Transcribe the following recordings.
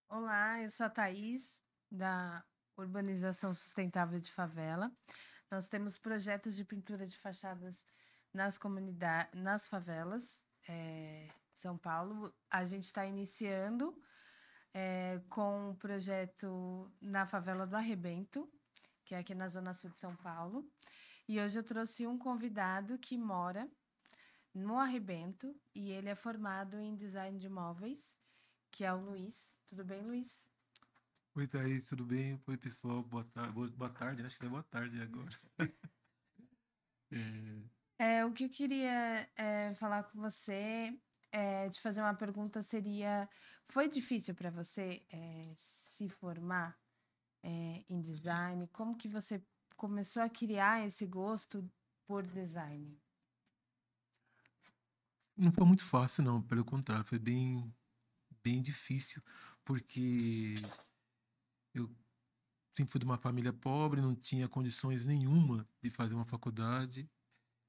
Olá, eu sou a Thaís, da Urbanização Sustentável de Favela. Nós temos projetos de pintura de fachadas nas comunidades, nas favelas, São Paulo. A gente está iniciando com um projeto na favela do Arrebento, que é aqui na Zona Sul de São Paulo. E hoje eu trouxe um convidado que mora no Arrebento e ele é formado em design de móveis, que é o Luiz. Tudo bem, Luiz? Oi, Thaís, tudo bem? Oi, pessoal, boa tarde, acho que é boa tarde agora. É, O que eu queria falar com você, te fazer uma pergunta seria: foi difícil para você se formar em design? Como que você começou a criar esse gosto por design? não foi muito fácil, não, pelo contrário, foi bem difícil, porque eu sempre fui de uma família pobre, não tinha condições nenhuma de fazer uma faculdade,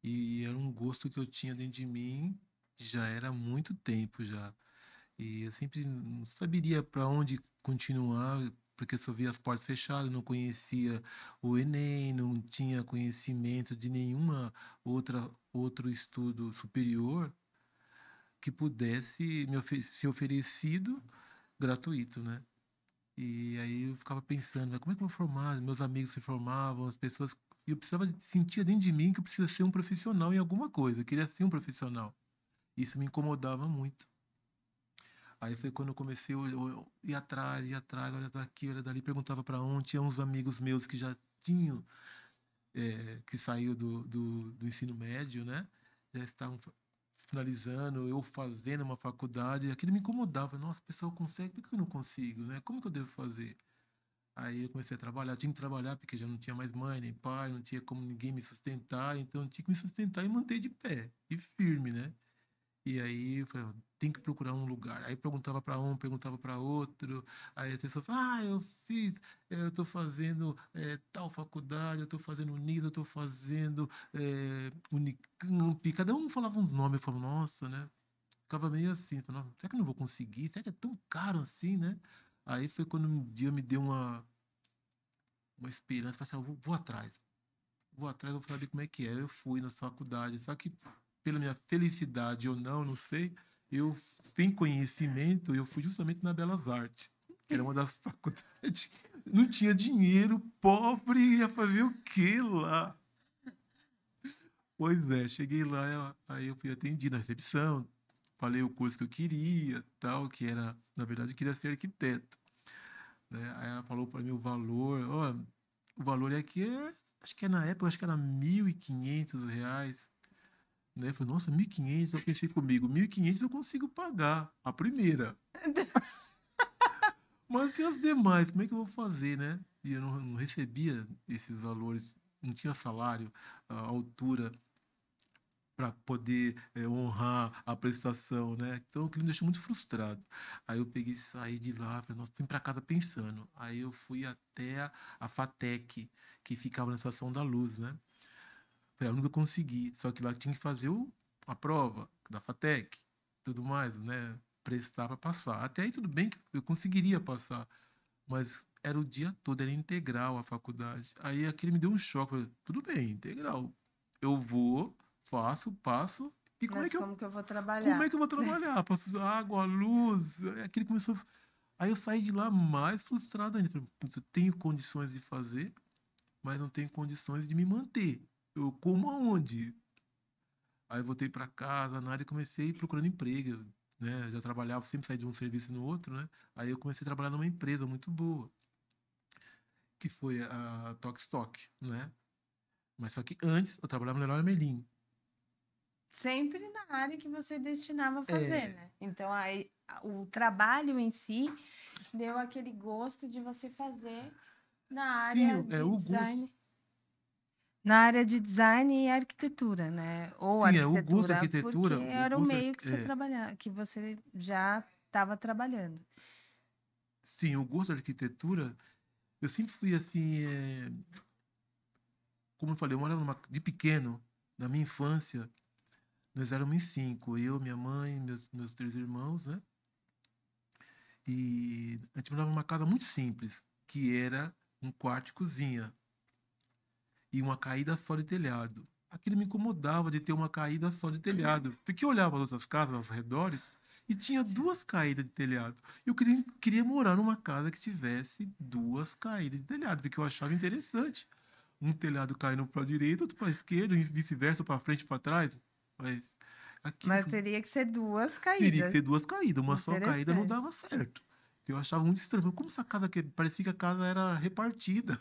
e era um gosto que eu tinha dentro de mim, já era há muito tempo já. E eu sempre não saberia para onde continuar, porque eu só via as portas fechadas, não conhecia o Enem, não tinha conhecimento de nenhuma outro estudo superior que pudesse ser oferecido gratuito, né? E aí eu ficava pensando, "Mas como é que eu vou formar? Meus amigos se formavam, as pessoas. E eu precisava, sentia dentro de mim que eu precisava ser um profissional em alguma coisa, eu queria ser um profissional. Isso me incomodava muito. Aí foi quando eu comecei a ir atrás, olha daqui, olha dali, perguntava para onde. Tinha uns amigos meus que já tinham, que saiu do ensino médio, né? Já estavam finalizando, eu fazendo uma faculdade. Aquilo me incomodava. Nossa, o pessoal consegue, por que eu não consigo, né? Como que eu devo fazer? Aí eu comecei a trabalhar, eu tinha que trabalhar porque já não tinha mais mãe nem pai, não tinha como ninguém me sustentar, então eu tinha que me sustentar e manter de pé e firme, né? E aí eu falei, tem que procurar um lugar. Aí perguntava para um, perguntava para outro. Aí a pessoa fala, eu tô fazendo tal faculdade, eu tô fazendo Unida, eu tô fazendo Unicamp. Cada um falava uns nomes, eu falava, nossa, né? Ficava meio assim, falava, será que eu não vou conseguir? Será que é tão caro assim, né? Aí foi quando um dia me deu uma esperança, falei assim, vou atrás. Vou atrás, vou saber como é que é. Eu fui na faculdade, só que pela minha felicidade ou não, não sei, eu, sem conhecimento, eu fui justamente na Belas Artes, que era uma das faculdades. Não tinha dinheiro, pobre, ia fazer o quê lá? Pois é, cheguei lá, aí eu fui atendido na recepção, falei o curso que eu queria, tal, que era, na verdade, eu queria ser arquiteto, né? Aí ela falou para mim o valor, ó, o valor aqui acho que na época, acho que era R$ 1.500, né? Eu falei, nossa, 1.500, eu pensei comigo, 1.500 eu consigo pagar a primeira, mas e as demais, como é que eu vou fazer, né? E eu não recebia esses valores, não tinha salário à altura para poder honrar a prestação, né? Então aquilo me deixou muito frustrado. Aí eu peguei, saí de lá, falei, nossa, fui para casa pensando. Aí eu fui até a FATEC, que ficava na Estação da Luz, né? Foi a única que eu consegui. Só que lá tinha que fazer a prova da FATEC, tudo mais, né? Prestar para passar. Até aí tudo bem que eu conseguiria passar, mas era o dia todo, era integral a faculdade. Aí aquilo me deu um choque. Falei, tudo bem, integral. Eu vou, faço, passo. E Mas como que eu vou como é trabalhar? que eu vou trabalhar? Passo água, luz. Aí aquele começou. Aí eu saí de lá mais frustrado ainda. Falei, putz, eu tenho condições de fazer, mas não tenho condições de me manter. Eu como aonde? Aí eu voltei para casa, na área e comecei procurando emprego, né? Já trabalhava, sempre saí de um serviço no outro, né? Aí eu comecei a trabalhar numa empresa muito boa, que foi a Tokstok, né? Mas só que antes eu trabalhava no Leroy Merlin. Sempre na área que você destinava a fazer, É, né? Então, aí, o trabalho em si deu aquele gosto de você fazer na área sim, de o gosto. design. Na área de design e arquitetura, né? Ou Sim, o gosto da arquitetura, porque arquitetura, o era o gosto, meio que você trabalhava, que você já estava trabalhando. sim, o gosto da arquitetura, eu sempre fui assim, como eu falei, eu morava de pequeno, na minha infância, nós éramos em cinco, eu, minha mãe, meus três irmãos, né? E a gente morava numa casa muito simples, que era um quarto e cozinha e uma caída só de telhado. Aquilo me incomodava de ter uma caída só de telhado, porque eu olhava as outras casas aos redores e tinha duas caídas de telhado. Eu queria morar numa casa que tivesse duas caídas de telhado, porque eu achava interessante. Um telhado caindo para a direita, outro para a esquerda, e vice-versa, para frente e para trás. Mas aquilo Mas teria que ser duas teria que caídas. ter duas caídas, uma só caída não Interessante. dava certo. Eu achava muito estranho. Como essa casa que parecia que a casa era repartida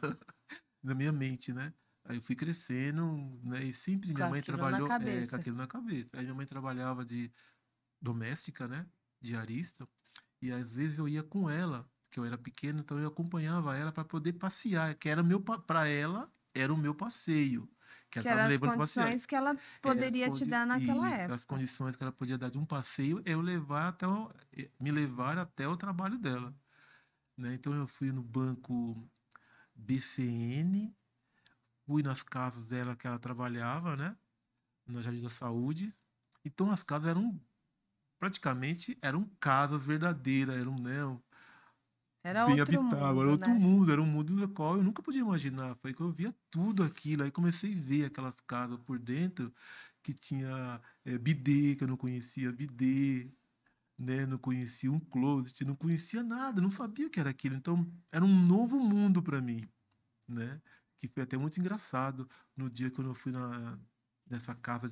na minha mente, né? Aí eu fui crescendo, né? E sempre Com minha mãe aquilo na trabalhou com cabeça. aquilo na cabeça. Aí minha mãe trabalhava de doméstica, né? Diarista. E às vezes eu ia com ela, que eu era pequeno, então eu acompanhava ela para poder passear, que era para ela era o meu passeio, que ela Que estava eram me as levando para passear. condições que ela Era poderia te dar naquela as época. condições que ela podia dar de um passeio, é eu levar me levar até o trabalho dela, né? Então eu fui no banco BCN, fui nas casas dela que ela trabalhava, né? No Jardim da Saúde. Então as casas eram praticamente eram casas verdadeiras, eram, né, Era bem outro habitável, era mundo, outro né? mundo, era um mundo no qual eu nunca podia imaginar. Foi que eu via tudo aquilo, aí comecei a ver aquelas casas por dentro que tinha bidê, que eu não conhecia bidê, né? Não conhecia um closet, não conhecia nada, não sabia o que era aquilo. Então, era um novo mundo para mim, né? Que foi até muito engraçado no dia que eu fui nessa casa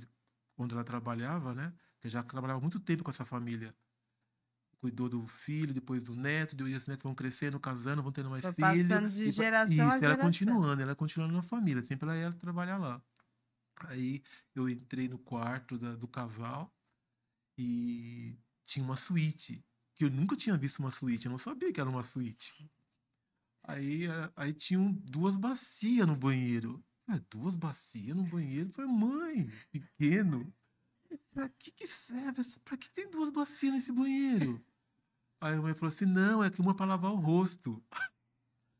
onde ela trabalhava, né? Que eu já trabalhava muito tempo com essa família. Cuidou do filho, depois do neto, e os netos vão crescendo, casando, vão tendo mais Foi filho. passando de E geração a isso, geração. ela continuando na família, sempre ela ia trabalhar lá. Aí eu entrei no quarto do casal e tinha uma suíte, que eu nunca tinha visto uma suíte, eu não sabia que era uma suíte. Aí tinham duas bacias no banheiro. Duas bacias no banheiro? Eu falei, mãe, pequeno, pra que serve? Pra que tem duas bacias nesse banheiro? Aí a mãe falou assim: não, é que uma para lavar o rosto.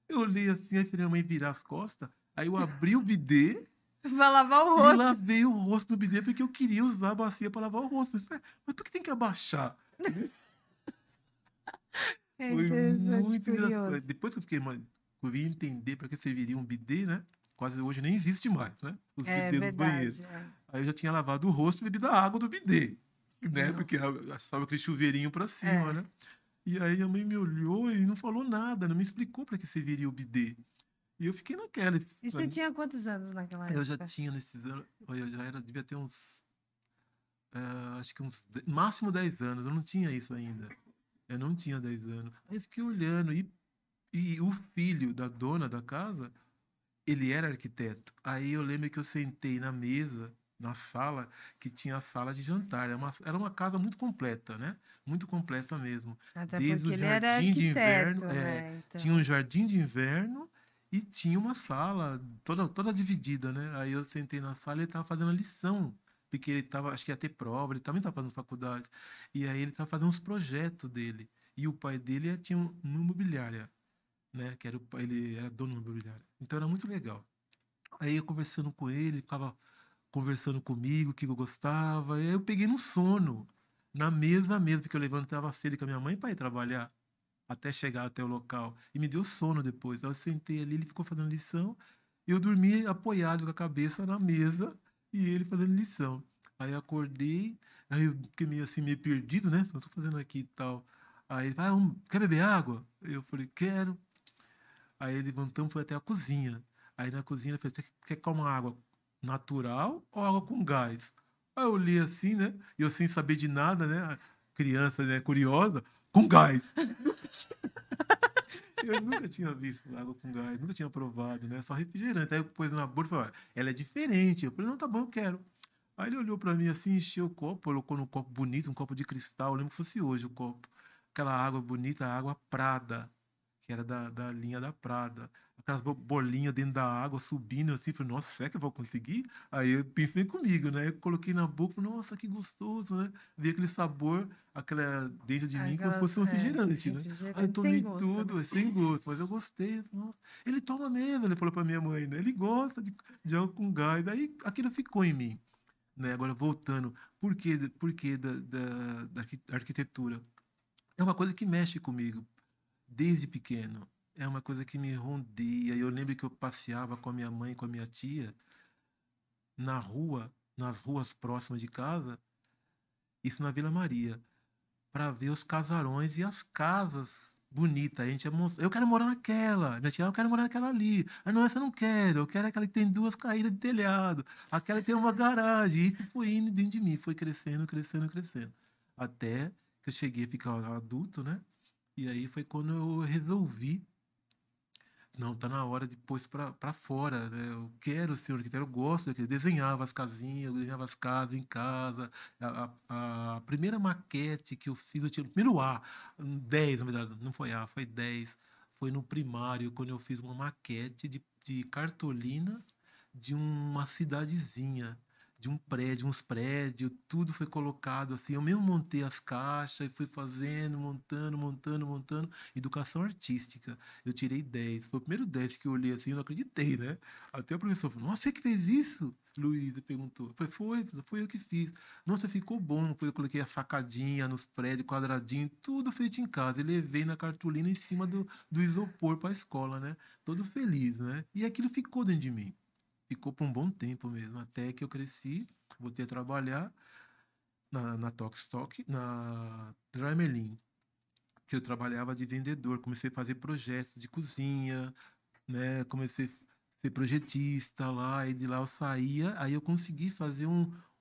Eu olhei assim, aí minha mãe virar as costas. Aí eu abri o bidê Vai lavar o e rosto. lavei o rosto no bidê porque eu queria usar a bacia para lavar o rosto. Mas por que tem que abaixar? É Foi interessante, muito curioso. engraçado. Depois que eu vim entender para que serviria um bidê, né? Quase hoje nem existe mais, né? Os É bidês dos banheiros. verdade. É. Aí eu já tinha lavado o rosto e bebido a água do bidê, né? Não. Porque estava aquele chuveirinho para cima, É. né? E aí a mãe me olhou e não falou nada, não me explicou para que serviria o bidê. E eu fiquei naquela. E você tinha quantos anos naquela Eu já época? tinha nesses anos, eu já era, devia ter acho que máximo 10 anos, eu não tinha isso ainda. Eu não tinha 10 anos. Aí eu fiquei olhando e o filho da dona da casa, ele era arquiteto. Aí eu lembro que eu sentei na mesa, na sala, que tinha a sala de jantar. Era uma casa muito completa, né? Muito completa mesmo. Até Desde porque o ele era jardim de inverno, arquiteto, né? tinha um Então, jardim de inverno e tinha uma sala toda dividida, né? Aí eu sentei na sala e ele estava fazendo a lição. Porque ele estava, acho que ia ter prova, ele também estava fazendo faculdade. E aí ele estava fazendo uns projetos dele. E o pai dele tinha uma imobiliária, né? Que era ele era dono de uma imobiliária. Então era muito legal. Aí eu conversando com ele, ficava conversando comigo, o que eu gostava. E aí eu peguei no sono, na mesa mesmo, porque eu levantava cedo com a minha mãe para ir trabalhar, até chegar até o local. E me deu sono depois. Aí eu sentei ali, ele ficou fazendo lição, e eu dormi apoiado com a cabeça na mesa, e ele fazendo lição. Aí eu acordei, aí eu fiquei meio assim, meio perdido, né? Eu tô fazendo aqui e tal. Aí ele, quer beber água? Eu falei, quero. Aí levantamos, foi até a cozinha. Aí na cozinha ele falou: você quer que uma água natural ou água com gás? Aí eu olhei assim, né? E eu sem saber de nada, né? A criança, né, curiosa, com gás. Eu nunca tinha visto água com gás, nunca tinha provado, né? Só refrigerante. Aí eu pus na boca e falei: ela é diferente. Eu falei: não, tá bom, eu quero. Aí ele olhou pra mim assim, encheu o copo, colocou num copo bonito, um copo de cristal. Eu lembro que fosse hoje o copo. Aquela água bonita, água Prada, que era da linha da Prada. Aquelas bolinhas dentro da água subindo assim. Falei, nossa, será que eu vou conseguir? Aí eu pensei comigo, né? Eu coloquei na boca, falei, nossa, que gostoso, né? Vi aquele sabor, aquela dentro de mim, como se fosse aquelas, um refrigerante, né? Aí eu refrigerante sem tomei gosto, né? tudo, sem gosto, mas eu gostei. Nossa, ele toma mesmo, ele falou pra minha mãe, né? Ele gosta de água com gás. Aí aquilo ficou em mim, né? Agora voltando, por que da arquitetura? é uma coisa que mexe comigo desde pequeno. É uma coisa que me rondeia. Eu lembro que eu passeava com a minha mãe, com a minha tia, na rua, nas ruas próximas de casa, isso na Vila Maria, para ver os casarões e as casas bonitas. A gente eu quero morar naquela. Minha tia, eu quero morar naquela ali. Ah, não, essa eu não quero. Eu quero aquela que tem duas caídas de telhado. Aquela que tem uma garagem. E isso foi indo dentro de mim, foi crescendo, crescendo, crescendo. Até que eu cheguei a ficar adulto, né? E aí foi quando eu resolvi, não, tá na hora de pôr isso pra fora, né? Eu quero ser arquiteto, eu gosto daquilo. Eu desenhava as casinhas, eu desenhava as casas em casa. A primeira maquete que eu fiz, eu tinha, primeiro A, 10 na verdade, não foi A, foi 10. Foi no primário, quando eu fiz uma maquete de cartolina de uma cidadezinha, de um prédio, uns prédios, tudo foi colocado assim. Eu mesmo montei as caixas e fui fazendo, montando, montando, montando. Educação artística. Eu tirei 10. Foi o primeiro 10 que eu olhei assim, eu não acreditei, né? Até o professor falou: Nossa, você que fez isso? Luísa perguntou. Eu falei: foi eu que fiz. Nossa, ficou bom. Depois eu coloquei a sacadinha nos prédios, quadradinho, tudo feito em casa. E levei na cartolina em cima do isopor para a escola, né? Todo feliz, né? E aquilo ficou dentro de mim. Ficou por um bom tempo mesmo, até que eu cresci, voltei a trabalhar na Tokstok, na Dramelin, que eu trabalhava de vendedor. Comecei a fazer projetos de cozinha, né? Comecei a ser projetista lá, e de lá eu saía, aí eu consegui fazer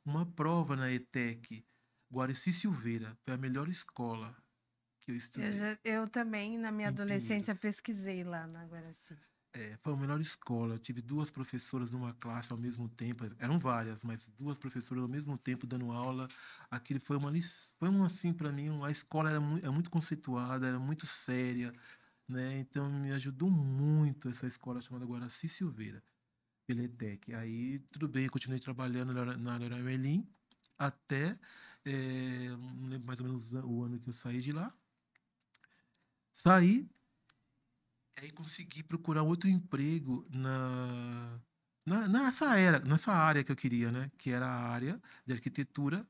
uma prova na ETEC, Guaraci Silveira, foi a melhor escola que eu estudei, Eu também, na minha em adolescência, Pinheiros. pesquisei lá na Guaraci. É, foi a melhor escola. Eu tive duas professoras numa classe ao mesmo tempo. Eram várias, mas duas professoras ao mesmo tempo dando aula. Aquilo foi foi um assim para mim. A escola é muito conceituada, era muito séria, né? Então me ajudou muito essa escola chamada Guaraci Silveira, pela ETEC. Aí tudo bem, eu continuei trabalhando na Leroy Merlin até não lembro mais ou menos o ano que eu saí de lá. Saí. Aí consegui procurar outro emprego nessa área que eu queria, né? Que era a área de arquitetura,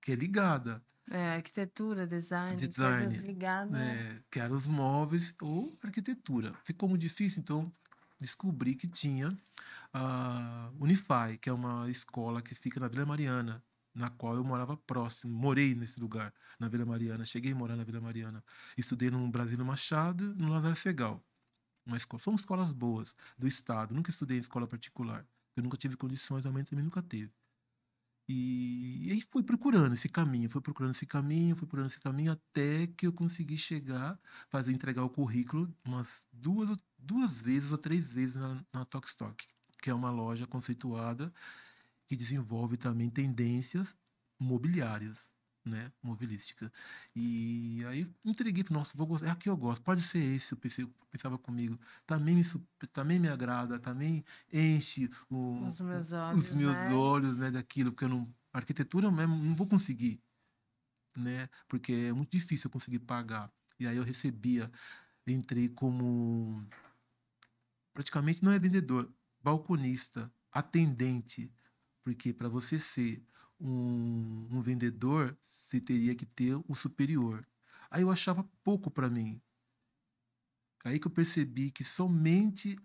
que é ligada É, arquitetura, a design, coisas design, ligadas. né? Que era os móveis ou arquitetura. Ficou muito difícil, então descobri que tinha a Unify, que é uma escola que fica na Vila Mariana, na qual eu morava próximo, morei nesse lugar, na Vila Mariana, cheguei a morar na Vila Mariana. Estudei no Brasílio Machado, no Lázaro Segal. São escolas boas do Estado. Nunca estudei em escola particular. Eu nunca tive condições, a mãe também nunca teve. E aí fui procurando esse caminho, fui procurando esse caminho, fui procurando esse caminho, até que eu consegui chegar, entregar o currículo umas duas vezes ou três vezes na Tokstok, que é uma loja conceituada que desenvolve também tendências mobiliárias, né, mobilística. E aí me intriguei, falei, nossa, vou gostar, é aqui eu gosto, pode ser esse, pensava comigo, também me agrada, também enche Os meus os olhos, meus né? olhos, né, daquilo, porque eu não, arquitetura mesmo não vou conseguir, né, porque é muito difícil eu conseguir pagar. E aí eu recebia, entrei como, praticamente não é vendedor, balconista, atendente, porque para você ser um vendedor, você teria que ter o superior. Aí eu achava pouco para mim. Aí que eu percebi que somente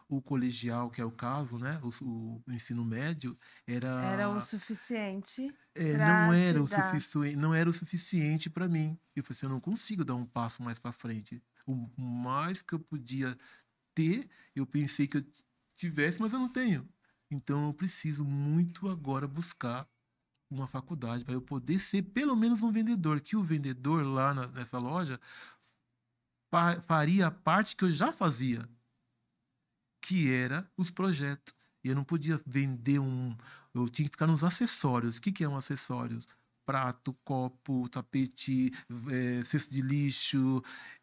o colegial, que é o caso, né, o ensino médio, Era o era suficiente não para te era dar. não era o suficiente para mim. Eu falei assim, eu não consigo dar um passo mais para frente. O mais que eu podia ter, eu pensei que eu tivesse, mas eu não tenho. Então eu preciso muito agora buscar uma faculdade para eu poder ser pelo menos um vendedor, que o vendedor lá nessa loja faria a parte que eu já fazia, que era os projetos. E eu não podia vender eu tinha que ficar nos acessórios. O que que é um acessórios? Prato, copo, tapete, cesto de lixo.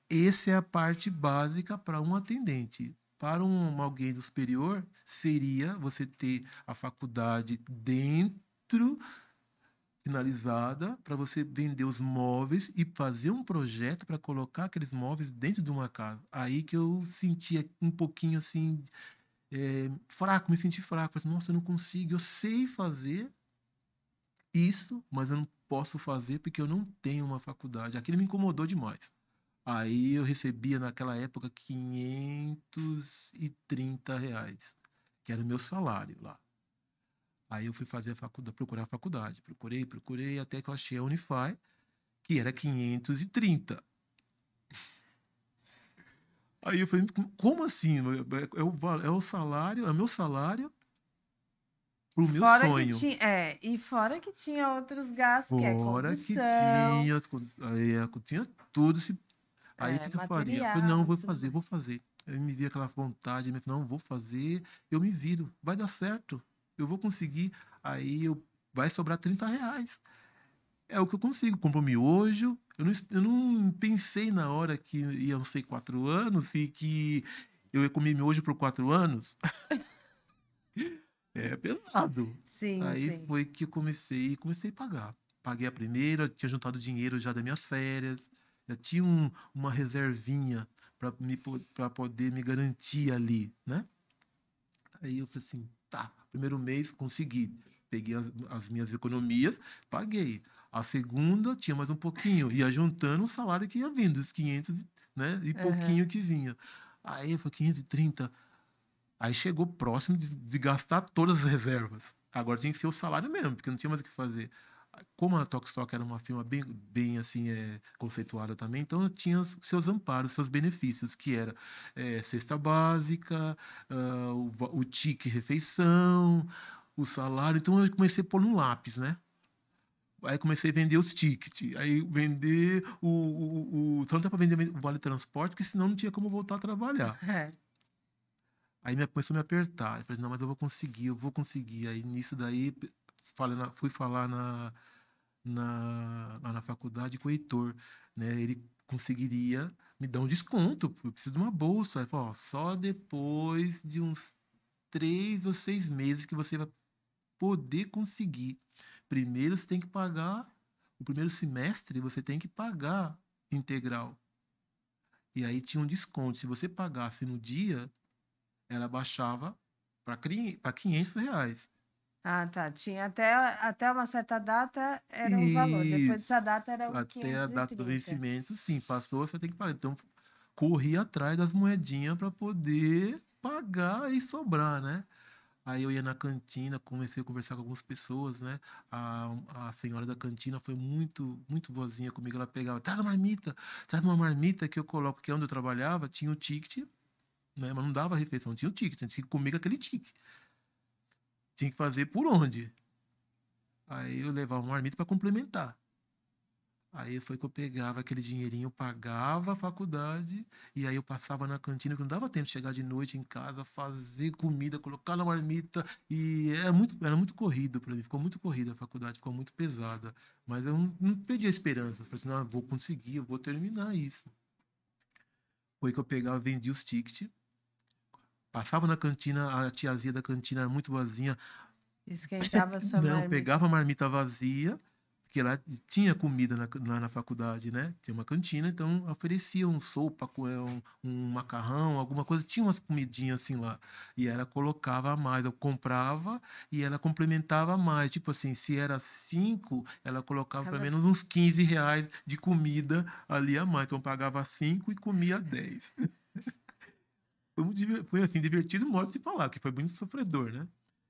Essa é a parte básica para um atendente. Para alguém do superior, seria você ter a faculdade dentro, finalizada, para você vender os móveis e fazer um projeto para colocar aqueles móveis dentro de uma casa. Aí que eu sentia um pouquinho assim, fraco, me senti fraco. Falei assim, nossa, eu não consigo, eu sei fazer, isso, mas eu não posso fazer porque eu não tenho uma faculdade. Aquilo me incomodou demais. Aí eu recebia naquela época R$ 530, que era o meu salário lá. Aí eu fui fazer a faculdade, procurar a faculdade. Procurei, até que eu achei a Unify, que era 530. Aí eu falei, como assim? É o salário, é o meu salário pro meu Fora que sonho. tinha, e fora que tinha outros gastos, que é Fora que condução, tinha, aí tinha tudo. Aí o que eu faria? Eu falei, não, material, tudo vou mais. fazer. Aí me vi aquela vontade, me falei, não, vou fazer, eu me viro, vai dar certo, eu vou conseguir. Vai sobrar R$ 30. É o que eu consigo. Compro miojo. Eu não pensei na hora que iam ser 4 anos e que eu ia comer miojo por 4 anos. É pesado. Sim, Aí sim. foi que eu comecei a pagar. Paguei a primeira, tinha juntado dinheiro já das minhas férias, já tinha uma reservinha para poder me garantir ali, né? Aí eu falei assim, tá, primeiro mês consegui. Peguei as minhas economias, paguei. A segunda tinha mais um pouquinho, ia juntando o salário que ia vindo, os 500, né? E Aham. pouquinho que vinha. Aí foi 530. Aí chegou próximo de gastar todas as reservas. Agora tinha que ser o salário mesmo, porque não tinha mais o que fazer. Como a Tokstok era uma firma bem assim, conceituada também, então tinha os seus amparos, seus benefícios, que era cesta básica, o tique refeição, o salário. Então eu comecei a pôr no lápis, né? Aí comecei a vender os tickets, aí vender só não dá para vender o vale transporte, porque senão não tinha como voltar a trabalhar. É. Aí começou a me apertar. Eu falei, não, mas eu vou conseguir, eu vou conseguir. Aí nisso daí, fui falar lá na faculdade com o Heitor, né? Ele conseguiria me dar um desconto, porque eu preciso de uma bolsa. Ele falou, ó, só depois de uns 3 ou 6 meses que você vai poder conseguir. Primeiro você tem que pagar, o primeiro semestre você tem que pagar integral. E aí tinha um desconto. Se você pagasse no dia, ela baixava para R$ 500. Ah, tá. Tinha até uma certa data era um valor. Depois dessa Isso. data era o Até a quinhentos e data do trinta. vencimento, sim, passou, você tem que pagar. Então, corri atrás das moedinhas para poder pagar e sobrar, né? Aí eu ia na cantina, comecei a conversar com algumas pessoas, né? A senhora da cantina foi muito, muito boazinha comigo. Ela pegava, traz uma marmita que eu coloco, porque onde eu trabalhava tinha o ticket, né? Mas não dava refeição, tinha o ticket, tinha que comer com aquele ticket. Tinha que fazer por onde? Aí eu levava uma marmita para complementar. Aí foi que eu pegava aquele dinheirinho, pagava a faculdade, e aí eu passava na cantina, que não dava tempo de chegar de noite em casa, fazer comida, colocar na marmita, e era muito corrido para mim, ficou muito corrida a faculdade, ficou muito pesada. Mas eu não perdi a esperança, eu falei assim, não, eu vou conseguir, eu vou terminar isso. Foi que eu pegava, vendia os tickets, passava na cantina, a tiazinha da cantina era muito boazinha. Esquentava a sua Não, marmita. pegava a marmita vazia, porque lá tinha comida lá na faculdade, né? Tinha uma cantina, então oferecia um sopa, um macarrão, alguma coisa. Tinha umas comidinhas assim lá. E ela colocava a mais. Eu comprava e ela complementava a mais. Tipo assim, se era 5, ela colocava pelo Tava- menos uns R$ 15 de comida ali a mais. Então eu pagava 5 e comia 10. Foi assim, divertido modo de se falar, que foi muito sofredor, né?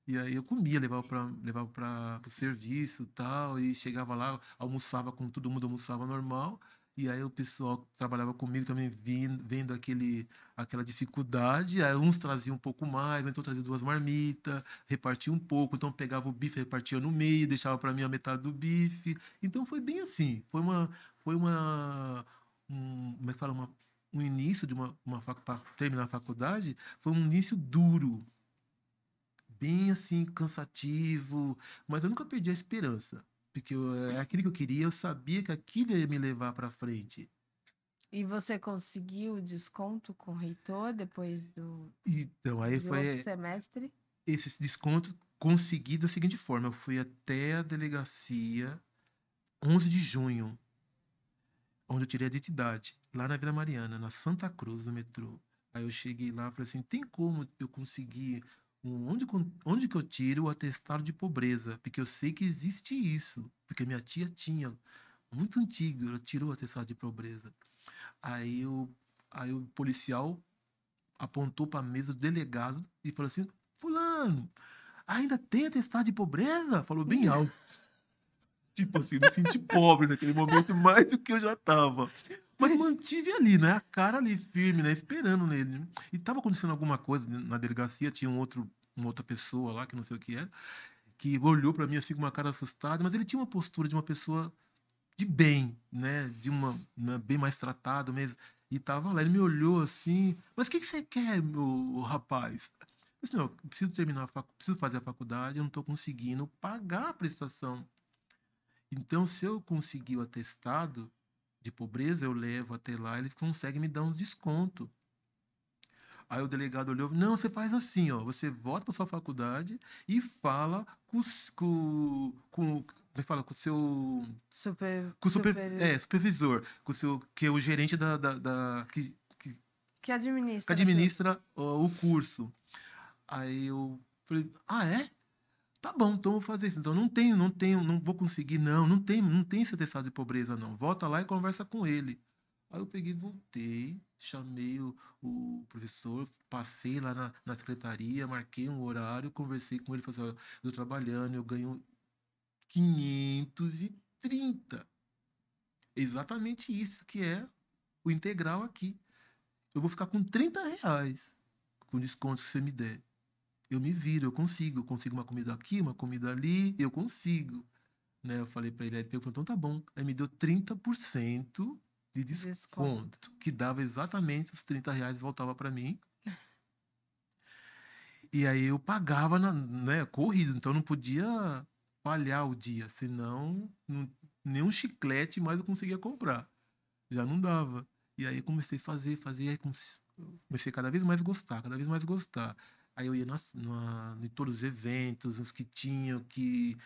E aí eu comia, levava para o serviço e tal, e chegava lá, almoçava com todo mundo, almoçava normal, e aí o pessoal que trabalhava comigo também vendo aquela dificuldade, aí uns traziam um pouco mais, então trazia 2 marmitas, repartia um pouco, então pegava o bife, repartia no meio, deixava para mim a metade do bife. Então foi bem assim, como é que fala, um início de para terminar a faculdade, foi um início duro, bem assim, cansativo, mas eu nunca perdi a esperança, porque é aquilo que eu queria, eu sabia que aquilo ia me levar para frente. E você conseguiu o desconto com o reitor depois Então, aí de outro foi semestre? esse desconto consegui da seguinte forma: eu fui até a delegacia 11 de junho, onde eu tirei a identidade, lá na Vila Mariana, na Santa Cruz, no metrô. Aí eu cheguei lá e falei assim: tem como eu conseguir onde que eu tiro o atestado de pobreza? Porque eu sei que existe isso. Porque minha tia tinha, muito antigo, ela tirou o atestado de pobreza. Aí, eu, aí o policial apontou para a mesa do delegado e falou assim: Fulano, ainda tem atestado de pobreza? Falou bem alto. Tipo assim, me senti pobre naquele momento, mais do que eu já tava. Mas mantive ali, né? A cara ali firme, né? Esperando nele. E tava acontecendo alguma coisa na delegacia, tinha uma outra pessoa lá, que não sei o que era, que olhou pra mim assim com uma cara assustada, mas ele tinha uma postura de uma pessoa de bem, né? De uma, né, bem mais tratado mesmo. E tava lá, ele me olhou assim, mas o que que você quer, meu rapaz? Eu disse, não, eu preciso preciso fazer a faculdade, eu não tô conseguindo pagar a prestação. Então, se eu conseguir o atestado de pobreza, eu levo até lá, eles conseguem me dar uns desconto. Aí o delegado olhou, não, você faz assim, ó, você volta para sua faculdade e fala como é que fala, com o seu, supervisor, com o seu, que é o gerente Que que administra tudo. administra o curso. Aí eu falei, ah, é? Tá bom, então eu vou fazer isso. Então não vou conseguir, não tem esse atestado de pobreza, não. Volta lá e conversa com ele. Aí eu peguei, voltei, chamei o professor, passei lá na secretaria, marquei um horário, conversei com ele, falei assim, ó, eu tô trabalhando, eu ganho 530. Exatamente isso que é o integral aqui. Eu vou ficar com R$ 30 com desconto que você me der. Eu me viro, eu consigo uma comida aqui, uma comida ali, eu consigo, né? Eu falei pra ele, aí ele falou, então tá bom. Aí me deu 30% de Desconto. desconto, que dava exatamente os R$ 30 e voltava pra mim. E aí eu pagava, né, corrido, então não podia falhar o dia, senão nenhum chiclete mais eu conseguia comprar. Já não dava. E aí eu comecei a fazer, aí comecei cada vez mais a gostar, cada vez mais a gostar. Aí eu ia em todos os eventos, os que tinham, que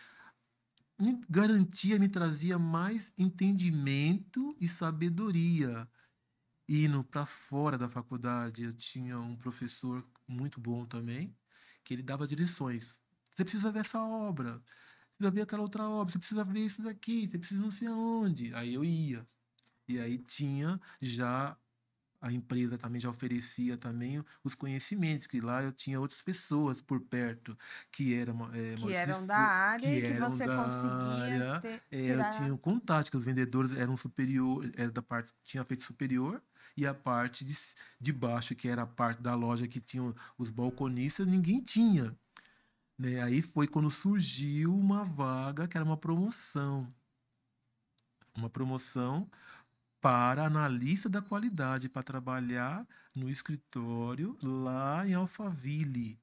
me garantia, me trazia mais entendimento e sabedoria. Indo para fora da faculdade, eu tinha um professor muito bom também, que ele dava direções. Você precisa ver essa obra, você precisa ver aquela outra obra, você precisa ver isso daqui, você precisa não sei aonde. Aí eu ia. E aí tinha já a empresa também já oferecia também os conhecimentos, que lá eu tinha outras pessoas por perto que eram Que Maurício de eram da área que e que eram você da conseguia área, eu tinha tirar. um contato que os vendedores eram superior, era da parte tinha feito superior e a parte de baixo, que era a parte da loja que tinha os balconistas, ninguém tinha, né? Aí foi quando surgiu uma vaga que era uma promoção para analista da qualidade, para trabalhar no escritório lá em Alphaville,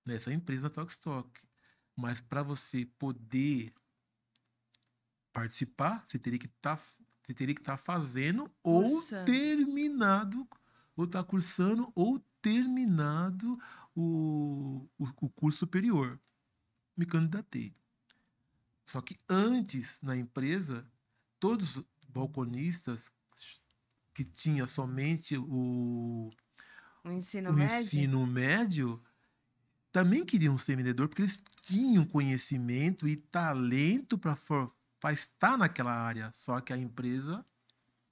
nessa empresa Tokstok. Mas para você poder participar, você teria que estar fazendo ou Cursando. terminado, ou estar cursando ou terminado o curso superior. Me candidatei. Só que antes, na empresa, todos os balconistas que tinha somente O ensino o médio? ensino médio também queriam ser vendedor porque eles tinham conhecimento e talento para estar naquela área. Só que a empresa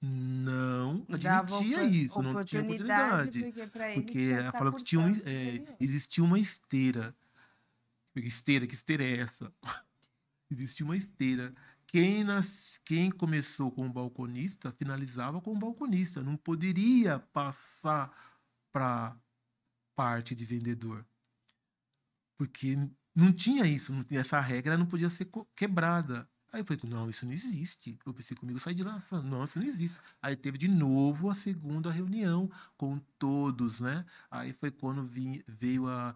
não Dava admitia isso, não tinha oportunidade, oportunidade. porque para ele Porque tinha que ela estar falou que cursando superior. existia uma esteira. Esteira, que esteira é essa? Existia uma esteira. Quem começou como balconista finalizava como balconista. Não poderia passar para parte de vendedor. Porque não tinha isso, essa regra não podia ser quebrada. Aí eu falei, não, isso não existe. Eu pensei comigo, eu saí de lá falando, não, isso não existe. Aí teve de novo a segunda reunião com todos, né? Aí foi quando veio a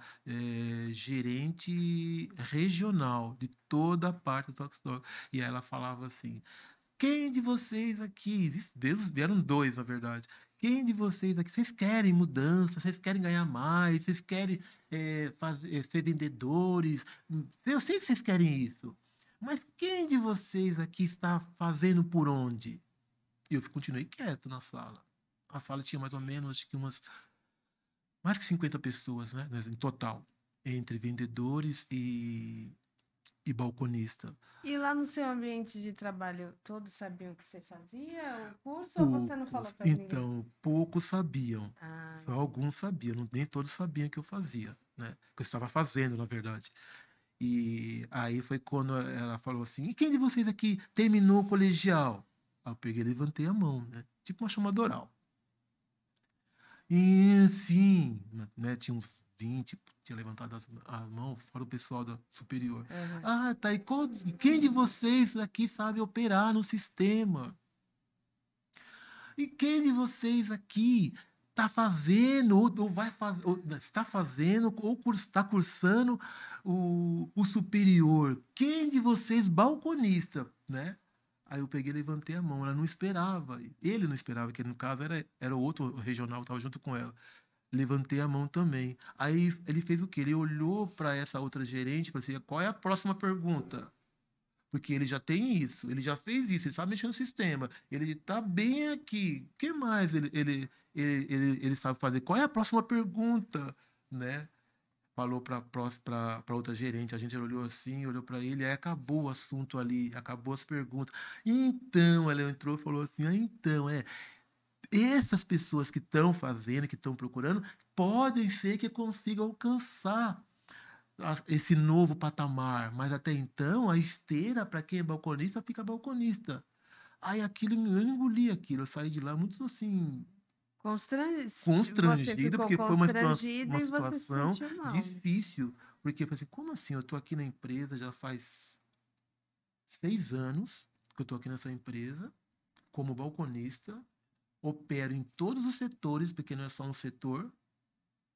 gerente regional de toda a parte do Tokstok. E aí ela falava assim, quem de vocês aqui, vieram dois, na verdade, quem de vocês aqui, vocês querem mudança, vocês querem ganhar mais, vocês querem ser vendedores, eu sei que vocês querem isso, mas quem de vocês aqui está fazendo por onde? E eu continuei quieto na sala. A sala tinha mais ou menos, acho que mais que 50 pessoas, né, em total, entre vendedores e balconista. E lá no seu ambiente de trabalho, todos sabiam o que você fazia, o curso, ou você não falou Poucos, para ninguém? então, poucos sabiam. Ah, Só alguns sabiam, nem todos sabiam o que eu fazia, né? Que eu estava fazendo, na verdade. E aí foi quando ela falou assim: e quem de vocês aqui terminou o colegial? Aí eu peguei e levantei a mão, né? Tipo uma chamada oral. E sim, né? Tinha uns 20, tinha levantado a mão, fora o pessoal da superior. uhum. Ah, tá. E quem de vocês aqui sabe operar no sistema? E quem de vocês aqui está fazendo, ou vai fazer, ou está fazendo, ou está cursando o superior? Quem de vocês, balconista, né? Aí eu peguei e levantei a mão, ela não esperava. Ele não esperava, que no caso era o outro regional que estava junto com ela. Levantei a mão também. Aí ele fez o quê? Ele olhou para essa outra gerente e falou assim: qual é a próxima pergunta? Porque ele já tem isso, ele já fez isso, ele sabe mexer no sistema, ele está bem aqui. O que mais ele sabe fazer? Qual é a próxima pergunta? Né? Falou para outra gerente, a gente olhou assim, olhou para ele, aí acabou o assunto ali, acabou as perguntas. Então, ela entrou e falou assim: então, essas pessoas que estão fazendo, que estão procurando, podem ser que consigam alcançar esse novo patamar, mas até então a esteira para quem é balconista fica balconista. Aí aquilo, eu engoli aquilo, eu saí de lá muito assim, Você constrangido, ficou porque foi constrangida uma e você se situação sentiu mal, né? difícil, porque eu falei assim, como assim? Eu tô aqui na empresa já faz 6 anos que eu tô aqui nessa empresa, como balconista, opero em todos os setores, porque não é só um setor.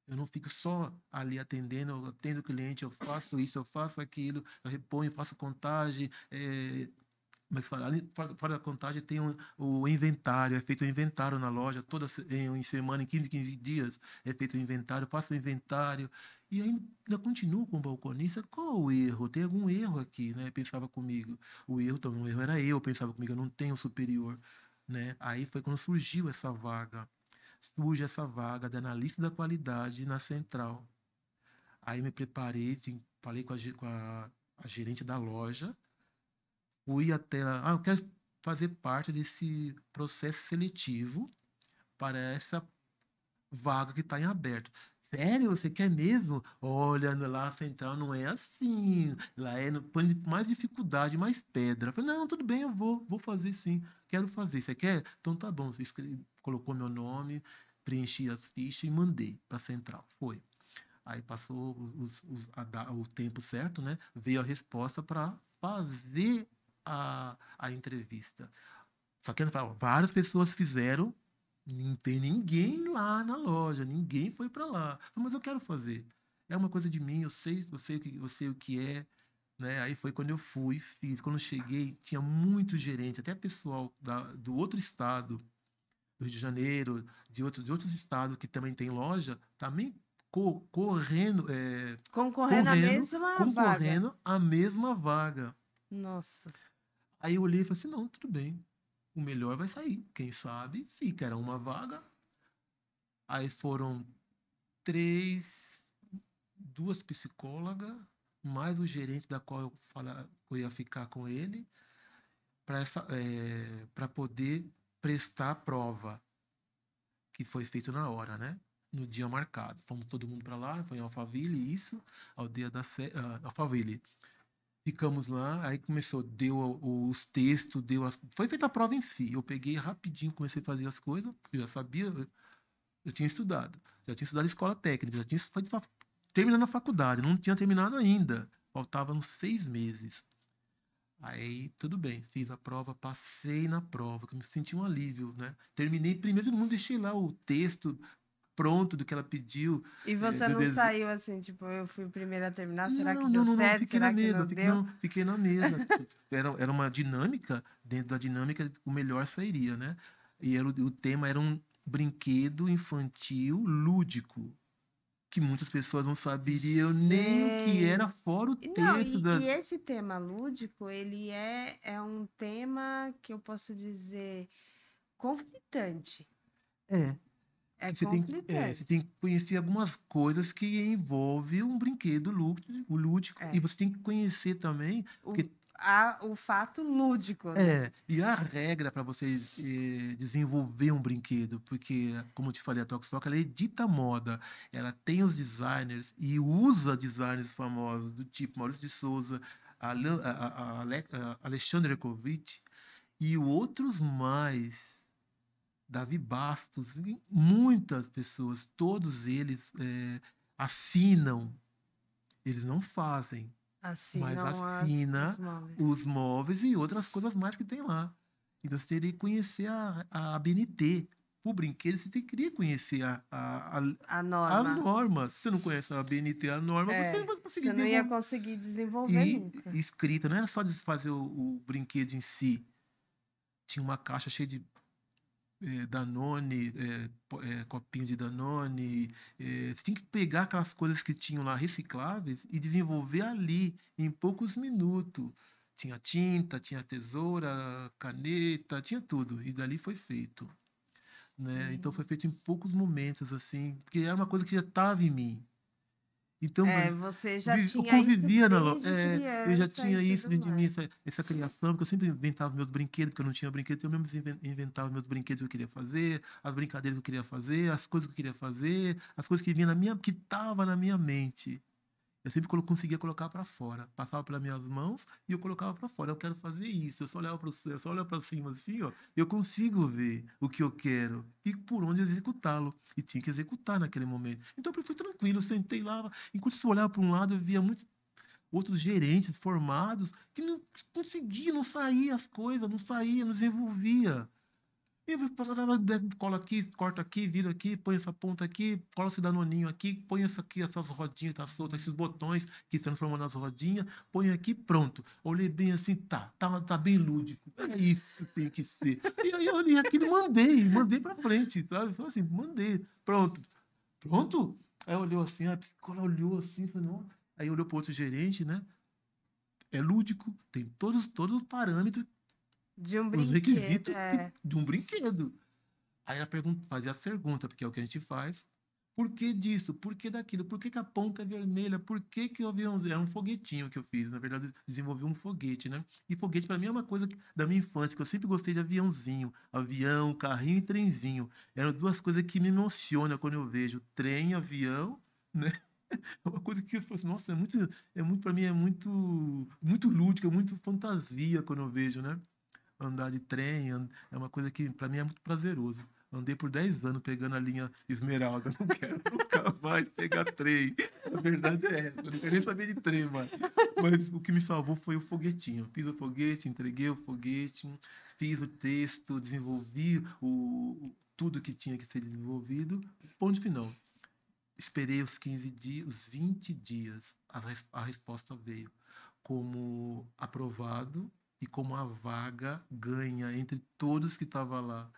Eu não fico só ali atendendo, eu atendo o cliente, eu faço isso, eu faço aquilo, eu reponho, faço contagem. Como é que fala? Ali, fora da contagem tem o inventário, é feito o inventário na loja, em semana, em 15 dias, é feito o inventário, faço o inventário. E ainda continuo com o balconista. Qual o erro? Tem algum erro aqui, né? Pensava comigo. O erro era eu, pensava comigo, eu não tenho superior. Né? Aí foi quando surgiu essa vaga. Surge essa vaga de analista da qualidade na central. Aí me preparei, falei com a gerente da loja, fui até lá. Ah, eu quero fazer parte desse processo seletivo para essa vaga que está em aberto. Sério, você quer mesmo? Olha, lá a central não é assim. Lá põe mais dificuldade, mais pedra. Eu falei, não, tudo bem, eu vou fazer sim. Quero fazer. Você quer? Então tá bom. Você colocou meu nome, preenchi as fichas e mandei para a central. Foi. Aí passou o tempo certo, né? Veio a resposta para fazer a entrevista. Só que ele falava, várias pessoas fizeram, não tem ninguém lá na loja, ninguém foi para lá. Eu falei, mas eu quero fazer. É uma coisa de mim, eu sei o que é, né? Aí foi quando eu fui, fiz. Quando eu cheguei, tinha muito gerente, até pessoal do outro estado, do Rio de Janeiro, de outros estados que também tem loja, também correndo, Concorrendo à correndo, mesma vaga. concorrendo a mesma vaga. Nossa. Aí eu olhei e falei assim, não, tudo bem. O melhor vai sair. Quem sabe fica. Era uma vaga. Aí foram três, duas psicólogas, mais o gerente da qual eu ia ficar com ele, para poder prestar a prova, que foi feito na hora, né? No dia marcado. Fomos todo mundo para lá, foi em Alphaville, isso, aldeia Alphaville. Ficamos lá, aí começou, deu os textos, foi feita a prova em si. Eu peguei rapidinho, comecei a fazer as coisas, eu já sabia, eu tinha estudado. Já tinha estudado escola técnica, já tinha terminando a faculdade, não tinha terminado ainda. Faltavam 6 meses. Aí, tudo bem, fiz a prova, passei na prova, que eu me senti um alívio, né? Terminei primeiro, todo mundo deixei lá o texto pronto do que ela pediu. E você não saiu assim, tipo, eu fui o primeiro a terminar, será que Não, deu não, não, não, certo? fiquei na Será que mesa, não deu? não, fiquei na mesa. Era uma dinâmica, dentro da dinâmica, o melhor sairia, né? E o tema era um brinquedo infantil lúdico, que muitas pessoas não saberiam nem o que era, Gente. fora o Não, texto e esse tema lúdico, ele é um tema que eu posso dizer conflitante. É, É Você conflitante. tem que conhecer algumas coisas que envolvem um brinquedo lúdico, e É. você tem que conhecer também, O, porque o fato lúdico, né? e a regra para vocês desenvolver um brinquedo, porque, como eu te falei, a Tokstok, ela edita moda, ela tem os designers e usa designers famosos, do tipo Maurício de Souza, a Alexandre Kovic e outros mais, Davi Bastos, e muitas pessoas, todos eles assinam, eles não fazem, Assim, mas não os assina móveis. os móveis e outras coisas mais que tem lá. Então você teria que conhecer a ABNT. O brinquedo, você teria que conhecer A a norma. norma. Se você não conhece a ABNT, a norma, você não É. vai conseguir Você não ia desenvolver. conseguir desenvolver E nunca. escrita, não era só de fazer o brinquedo em si. Tinha uma caixa cheia de Danone, copinho de Danone. Você tinha que pegar aquelas coisas que tinham lá recicláveis e desenvolver ali, em poucos minutos. Tinha tinta, tinha tesoura, caneta, tinha tudo. E dali foi feito. Né? Então foi Sim. feito em poucos momentos, assim, porque era uma coisa que já estava em mim. Então, É, você já eu tinha isso convivia desde eu já criança e tinha isso tudo dentro de mim, mais. essa criação, porque eu sempre inventava meus brinquedos, porque eu não tinha brinquedo, então eu mesmo inventava meus brinquedos que eu queria fazer, as brincadeiras que eu queria fazer, as coisas que eu queria fazer, as coisas que vinham que tava na minha mente. Eu sempre conseguia colocar para fora. Passava pelas minhas mãos e eu colocava para fora. Eu quero fazer isso. Eu só olhava para o céu, só olhava para cima assim, ó. Eu consigo ver o que eu quero e por onde executá-lo. E tinha que executar naquele momento. Então eu fui tranquilo, eu sentei lá. Enquanto eu olhava para um lado, eu via muitos outros gerentes formados que não conseguiam, não saía as coisas, não saía, não desenvolvia. E cola aqui, corta aqui, vira aqui, põe essa ponta aqui, cola esse danoninho aqui, põe essa aqui, essas rodinhas que tá soltas, esses botões que se transformam nas rodinhas, põe aqui, pronto. Olhei bem assim, tá bem lúdico. É isso que tem que ser. E aí eu olhei aquilo e mandei pra frente, sabe? Falei assim, mandei, pronto. Pronto? Aí olhou assim, a psicóloga olhou assim, falou, não. Aí olhou pro outro gerente, né? É lúdico, tem todos os parâmetros, De um os brinquedo, requisitos é. de um brinquedo. Aí ela fazia a pergunta, porque é o que a gente faz. Por que disso? Por que daquilo? Por que, que a ponta é vermelha? Por que, que o aviãozinho. Era um foguetinho que eu fiz. Na verdade, eu desenvolvi um foguete, né? E foguete, para mim, é uma coisa da minha infância, que eu sempre gostei de aviãozinho. Avião, carrinho e trenzinho. Eram duas coisas que me emocionam quando eu vejo trem, avião, né? É uma coisa que eu falo assim, nossa, para mim, muito lúdico, é muito fantasia quando eu vejo, né? Andar de trem, é uma coisa que para mim é muito prazeroso. Andei por 10 anos pegando a linha Esmeralda. Não quero nunca mais pegar trem. A verdade é essa. Eu não quero nem saber de trem mais. Mas o que me salvou foi o foguetinho. Fiz o foguete, entreguei o foguete, fiz o texto, desenvolvi tudo que tinha que ser desenvolvido. Ponto final. Esperei os 15 dias, os 20 dias. A resposta veio como aprovado e como a vaga ganha entre todos que estavam lá.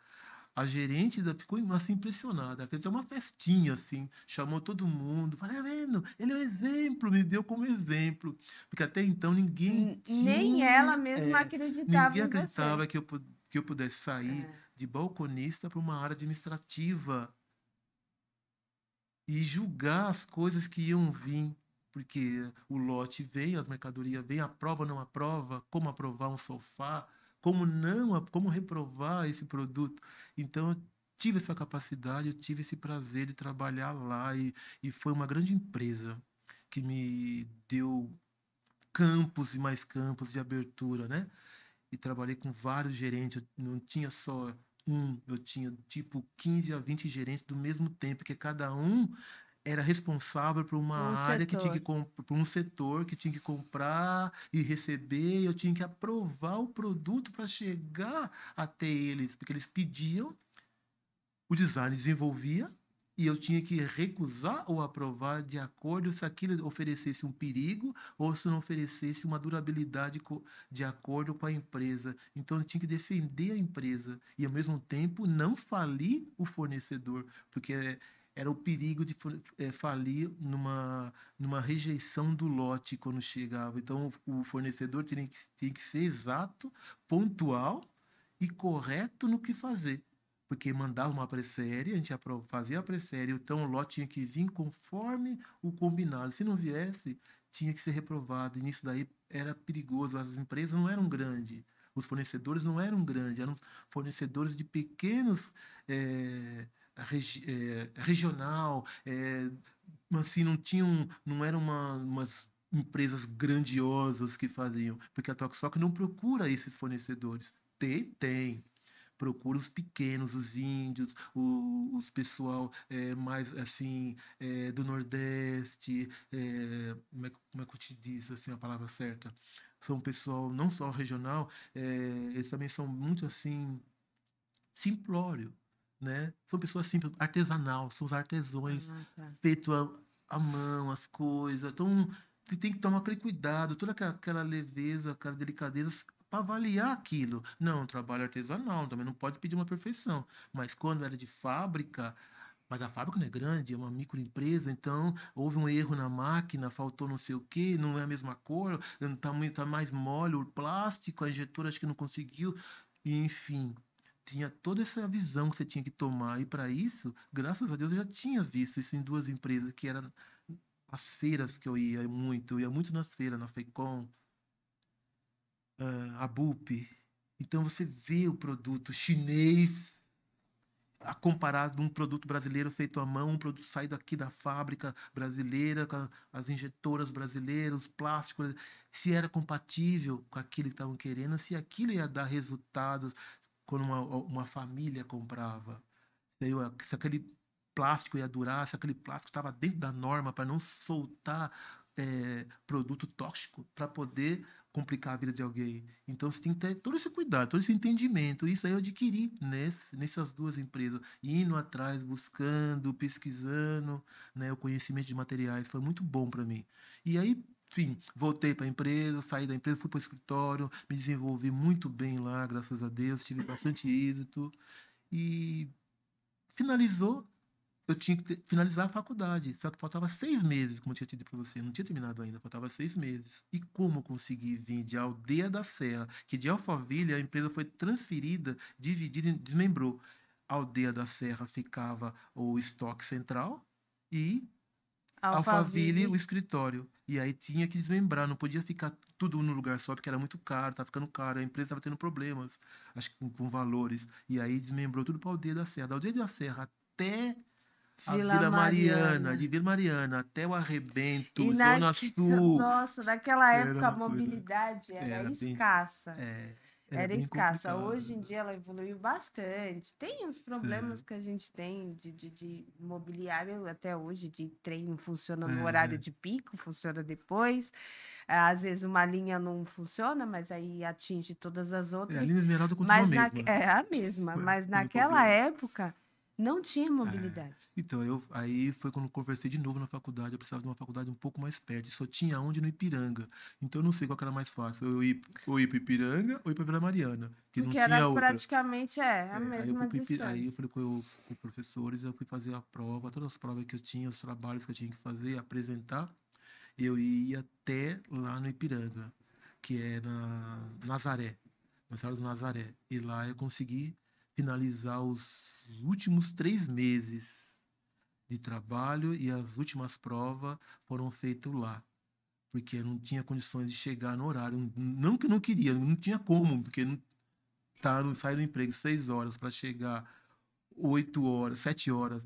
A gerente ficou assim, impressionada. Fez até uma festinha, assim, chamou todo mundo. Falei, é vendo? Ele é um exemplo, me deu como exemplo. Porque até então Nem ela mesma acreditava ninguém em você. acreditava que eu pudesse sair É. de balconista para uma área administrativa e julgar as coisas que iam vir, porque o lote vem, as mercadorias vêm, aprova ou não aprova, como aprovar um sofá, como reprovar esse produto. Então eu tive essa capacidade, eu tive esse prazer de trabalhar lá e foi uma grande empresa que me deu campos e mais campos de abertura, né? E trabalhei com vários gerentes, eu não tinha só um, eu tinha tipo 15 a 20 gerentes do mesmo tempo, porque cada um era responsável por uma Um área que tinha que setor. por um setor que tinha que comprar e receber, e eu tinha que aprovar o produto para chegar até eles, porque eles pediam, o design desenvolvia e eu tinha que recusar ou aprovar de acordo se aquilo oferecesse um perigo ou se não oferecesse uma durabilidade de acordo com a empresa. Então eu tinha que defender a empresa e ao mesmo tempo não falir o fornecedor, porque era o perigo de falir numa rejeição do lote quando chegava. Então o fornecedor tinha que ser exato, pontual e correto no que fazer, porque mandava uma pré-série, a gente fazia a pré-série, então o lote tinha que vir conforme o combinado. Se não viesse, tinha que ser reprovado. E nisso daí era perigoso. As empresas não eram grandes, os fornecedores não eram grandes, eram fornecedores de pequenos regional, assim, não tinham, não eram umas empresas grandiosas que faziam, porque a Tokstok não procura esses fornecedores. Tem. Procura os pequenos, os índios, os pessoal mais assim do Nordeste, como é que eu te disse assim a palavra certa? São pessoal não só regional, eles também são muito assim simplório, né? São pessoas simples, artesanal, são os artesãos Tá. feito à mão, as coisas. Então, você tem que tomar aquele cuidado, toda aquela leveza, aquela delicadeza para avaliar aquilo. Não, trabalho artesanal, também não pode pedir uma perfeição. Mas quando era de fábrica, mas a fábrica não é grande, é uma microempresa, então houve um erro na máquina, faltou não sei o quê, não é a mesma cor, tá mais mole o plástico, a injetora acho que não conseguiu, e, enfim. Tinha toda essa visão que você tinha que tomar, e para isso, graças a Deus, eu já tinha visto isso em duas empresas, que eram as feiras que eu ia muito nas feiras, na FECOM, a BUP. Então você vê o produto chinês a comparado de um produto brasileiro feito à mão, um produto saído aqui da fábrica brasileira, com as injetoras brasileiras, os plásticos, se era compatível com aquilo que estavam querendo, se aquilo ia dar resultados quando uma família comprava, se aquele plástico ia durar, se aquele plástico estava dentro da norma para não soltar produto tóxico para poder complicar a vida de alguém. Então você tem que ter todo esse cuidado, todo esse entendimento. Isso aí eu adquiri nessas duas empresas, indo atrás, buscando, pesquisando, né, o conhecimento de materiais. Foi muito bom para mim. E aí, enfim, voltei para a empresa, saí da empresa, fui para o escritório, me desenvolvi muito bem lá, graças a Deus, tive bastante êxito. E finalizou, eu tinha que finalizar a faculdade. Só que faltava 6 meses, como eu tinha dito para você. Eu não tinha terminado ainda, faltava 6 meses. E como eu consegui vir de Aldeia da Serra, que de Alphaville a empresa foi transferida, dividida, desmembrou. Aldeia da Serra ficava o estoque central e Alphaville o Alphaville. escritório. E aí tinha que desmembrar, não podia ficar tudo no lugar só, porque era muito caro, tá ficando caro, a empresa estava tendo problemas, acho que com valores. E aí desmembrou tudo para a Aldeia da Serra. Da Aldeia da Serra até a Vila Vila Mariana, de Mariana. Vila Mariana até o E Arrebento, Zona Sul, nossa, naquela era época a uma coisa, mobilidade era era bem, escassa. é, era Era bem escassa. Hoje em complicado. dia ela evoluiu bastante. Tem os problemas É, que a gente tem de mobiliário até hoje, de trem não funciona no horário é, de pico, funciona depois. Às vezes uma linha não funciona, mas aí atinge todas as a outras. linha Esmeralda continua a mesma, É a mesma, é, mas tendo naquela problema. época não tinha É. mobilidade. Então, aí foi quando eu conversei de novo na faculdade. Eu precisava de uma faculdade um pouco mais perto. E só tinha onde no Ipiranga. Então, eu não sei qual que era mais fácil. Eu ir para Ipiranga ou ir para Vila Mariana, que não Porque era tinha outra. praticamente a Aí eu fui mesma aí eu distância. falei com os professores, eu fui fazer a prova, todas as provas que eu tinha, os trabalhos que eu tinha que fazer, apresentar. Eu ia até lá no Ipiranga, que é na Nazaré, na Serra do Nazaré. E lá eu consegui finalizar os últimos 3 meses de trabalho e as últimas provas foram feitas lá, porque eu não tinha condições de chegar no horário. Não que eu não queria, não tinha como, porque não sair do emprego 6 horas para chegar 8 horas, 7 horas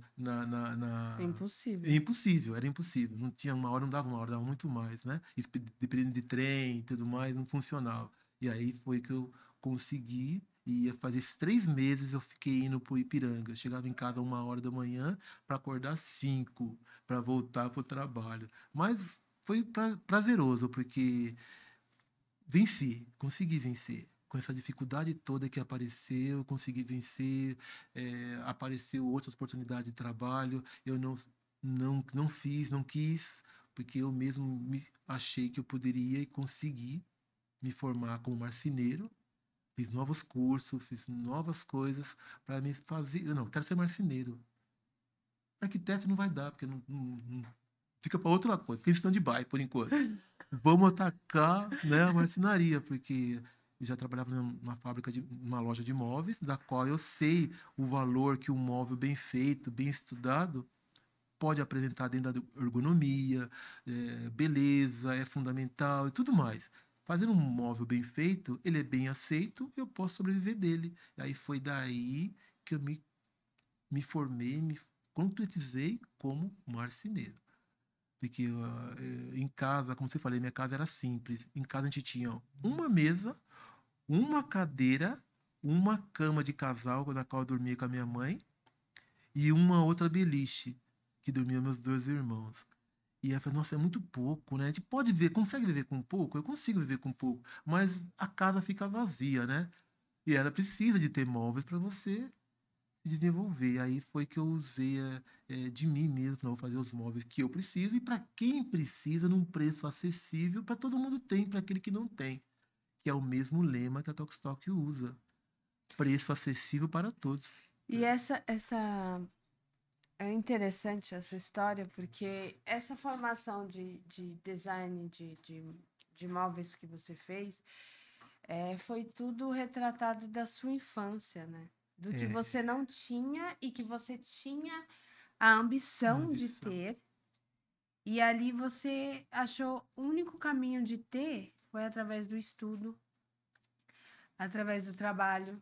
É É impossível. impossível, era impossível. Não tinha uma hora, não dava uma hora, dava muito mais, né? Isso, dependendo de trem e tudo mais, não funcionava. E aí foi que eu consegui, e ia fazer esses 3 meses eu fiquei indo pro Ipiranga. Eu chegava em casa 1 hora da manhã para acordar 5 para voltar pro trabalho. Mas foi prazeroso, porque venci, consegui vencer. Com essa dificuldade toda que apareceu, consegui vencer, apareceu outras oportunidades de trabalho, eu não fiz, não quis, porque eu mesmo achei que eu poderia e consegui me formar como marceneiro, fiz novos cursos, fiz novas coisas para me fazer. Eu não, quero ser marceneiro. Arquiteto não vai dar, porque fica para outra coisa, fica em stand-by por enquanto. Vamos atacar, né, a marcenaria, porque já trabalhava numa fábrica, numa loja de móveis, da qual eu sei o valor que um móvel bem feito, bem estudado, pode apresentar dentro da ergonomia, beleza, é fundamental e tudo mais. Fazendo um móvel bem feito, ele é bem aceito, eu posso sobreviver dele. E aí foi daí que eu me formei, me concretizei como marceneiro. Porque em casa, como você falei, minha casa era simples. Em casa a gente tinha uma mesa, uma cadeira, uma cama de casal, na qual eu dormia com a minha mãe, e uma outra beliche, que dormiam meus dois irmãos. E ela falou, nossa, é muito pouco, né? A gente pode viver, consegue viver com pouco? Eu consigo viver com pouco, mas a casa fica vazia, né? E ela precisa de ter móveis para você se desenvolver. Aí foi que eu usei de mim mesmo, para fazer os móveis que eu preciso e para quem precisa, num preço acessível, para todo mundo tem, para aquele que não tem. Que é o mesmo lema que a Tokstok usa. Preço acessível para todos. E essa é interessante essa história, porque essa formação de design de móveis que você fez foi tudo retratado da sua infância, né? Do que É, você não tinha e que você tinha a ambição de ambição. ter. E ali você achou o único caminho de ter foi através do estudo, através do trabalho.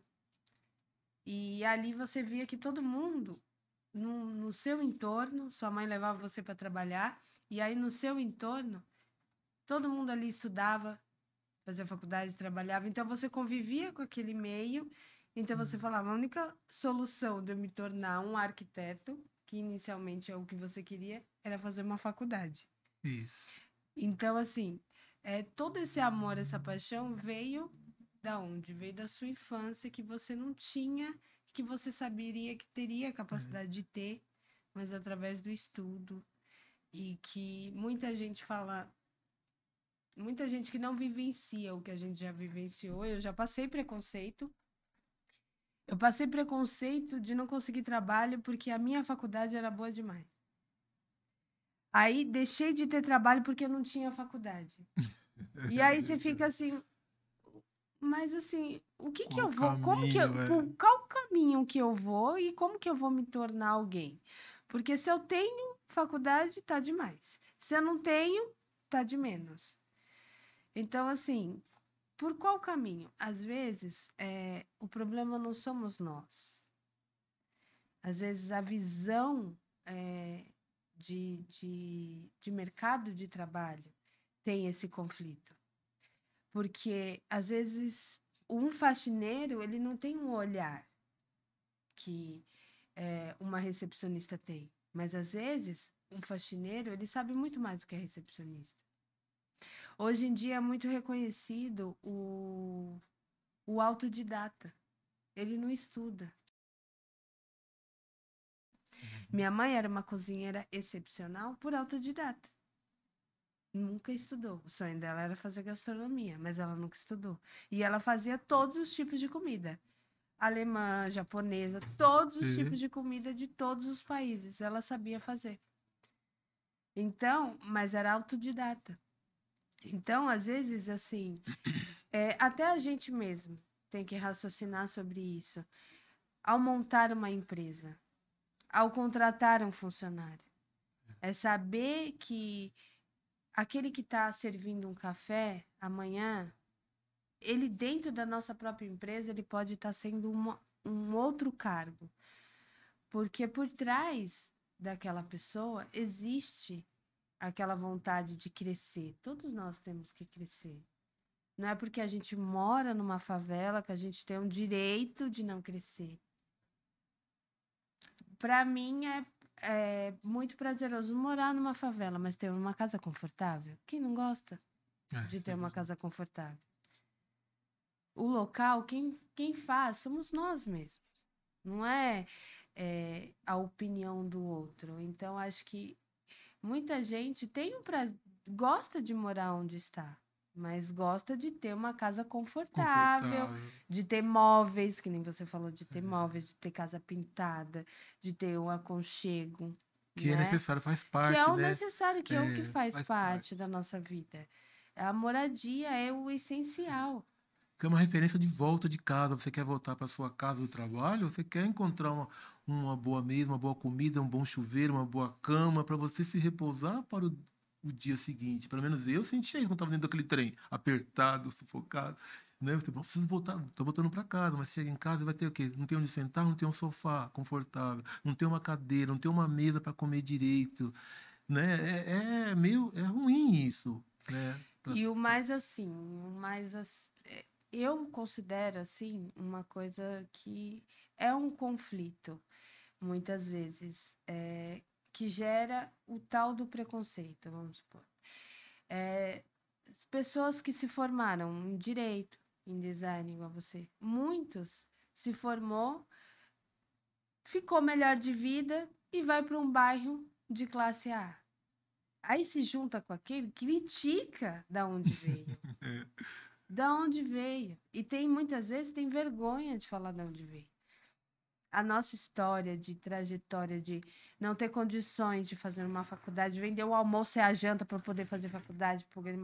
E ali você via que todo mundo, no seu entorno, sua mãe levava você para trabalhar, e aí no seu entorno, todo mundo ali estudava, fazia faculdade, trabalhava. Então você convivia com aquele meio. Então você falava, a única solução de eu me tornar um arquiteto, que inicialmente é o que você queria, era fazer uma faculdade. Isso. Então, assim, todo esse amor, essa paixão veio da onde? Veio da sua infância, que você não tinha, que você saberia que teria capacidade de ter, mas através do estudo. E que muita gente fala, muita gente que não vivencia o que a gente já vivenciou. Eu já passei preconceito. Eu passei preconceito de não conseguir trabalho porque a minha faculdade era boa demais. Aí deixei de ter trabalho porque eu não tinha faculdade. E aí você fica assim, mas assim, o que que Qual eu vou, como que caminho, por qual caminho que eu vou e como que eu vou me tornar alguém? Porque se eu tenho faculdade, tá demais. Se eu não tenho, tá de menos. Então, assim, por qual caminho? Às vezes, o problema não somos nós. Às vezes, a visão de mercado de trabalho tem esse conflito. Porque, às vezes, um faxineiro, ele não tem um olhar que uma recepcionista tem. Mas, às vezes, um faxineiro, ele sabe muito mais do que a recepcionista. Hoje em dia é muito reconhecido o autodidata. Ele não estuda. Minha mãe era uma cozinheira excepcional por autodidata. Nunca estudou. O sonho dela era fazer gastronomia, mas ela nunca estudou. E ela fazia todos os tipos de comida. Alemã, japonesa, todos os tipos de comida de todos os países. Ela sabia fazer. Então, mas era autodidata. Então, às vezes, assim, até a gente mesmo tem que raciocinar sobre isso. Ao montar uma empresa, ao contratar um funcionário, é saber que aquele que está servindo um café amanhã, ele dentro da nossa própria empresa, ele pode estar sendo um outro cargo. Porque por trás daquela pessoa existe aquela vontade de crescer. Todos nós temos que crescer. Não é porque a gente mora numa favela que a gente tem o direito de não crescer. Para mim é muito prazeroso morar numa favela, mas ter uma casa confortável. Quem não gosta de ter uma casa confortável? O local, quem faz, somos nós mesmos. Não é a opinião do outro. Então, acho que muita gente gosta de morar onde está, mas gosta de ter uma casa confortável, de ter móveis, que nem você falou, de ter móveis, de ter casa pintada, de ter um aconchego. Que né? é necessário, faz parte, que é o né? necessário, que é o que faz parte da nossa vida. A moradia é o essencial. que é uma referência de volta de casa. Você quer voltar para sua casa do trabalho, você quer encontrar uma boa mesa, uma boa comida, um bom chuveiro, uma boa cama, para você se repousar para o dia seguinte. Pelo menos eu sentia isso quando estava dentro daquele trem, apertado, sufocado. Né? Você não preciso voltar, estou voltando para casa, mas chega em casa e vai ter o quê? Não tem onde sentar, não tem um sofá confortável, não tem uma cadeira, não tem uma mesa para comer direito, né? É ruim isso, né? E o mais assim, eu considero assim uma coisa que é um conflito, muitas vezes, que gera o tal do preconceito, vamos supor. Pessoas que se formaram em direito, em design, igual você, muitos se formou, ficou melhor de vida e vai para um bairro de classe A. Aí se junta com aquele, critica da onde veio. Da onde veio. E tem muitas vezes tem vergonha de falar de onde veio. A nossa história de trajetória de não ter condições de fazer uma faculdade, vender o almoço e a janta para poder fazer faculdade, poder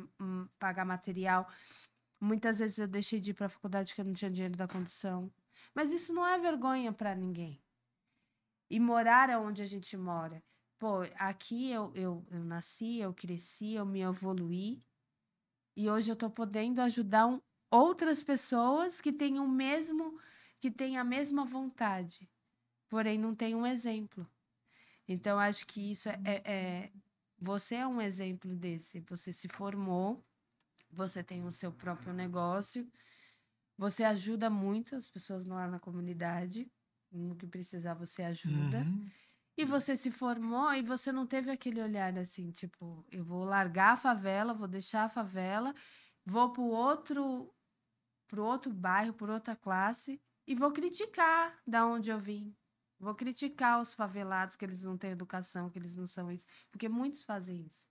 pagar material. Muitas vezes eu deixei de ir para a faculdade porque eu não tinha dinheiro da condição. Mas isso não é vergonha para ninguém. E morar onde a gente mora. Pô, aqui eu nasci, eu cresci, eu me evoluí. E hoje eu estou podendo ajudar outras pessoas que têm o mesmo, que têm a mesma vontade, porém não têm um exemplo. Então, acho que isso você é um exemplo desse. Você se formou, você tem o seu próprio negócio, você ajuda muito as pessoas lá na comunidade, no que precisar você ajuda. Uhum. E você se formou e você não teve aquele olhar assim, tipo, eu vou largar a favela, vou deixar a favela, vou pro outro bairro, por outra classe e vou criticar da onde eu vim. Vou criticar os favelados que eles não têm educação, que eles não são isso, porque muitos fazem isso.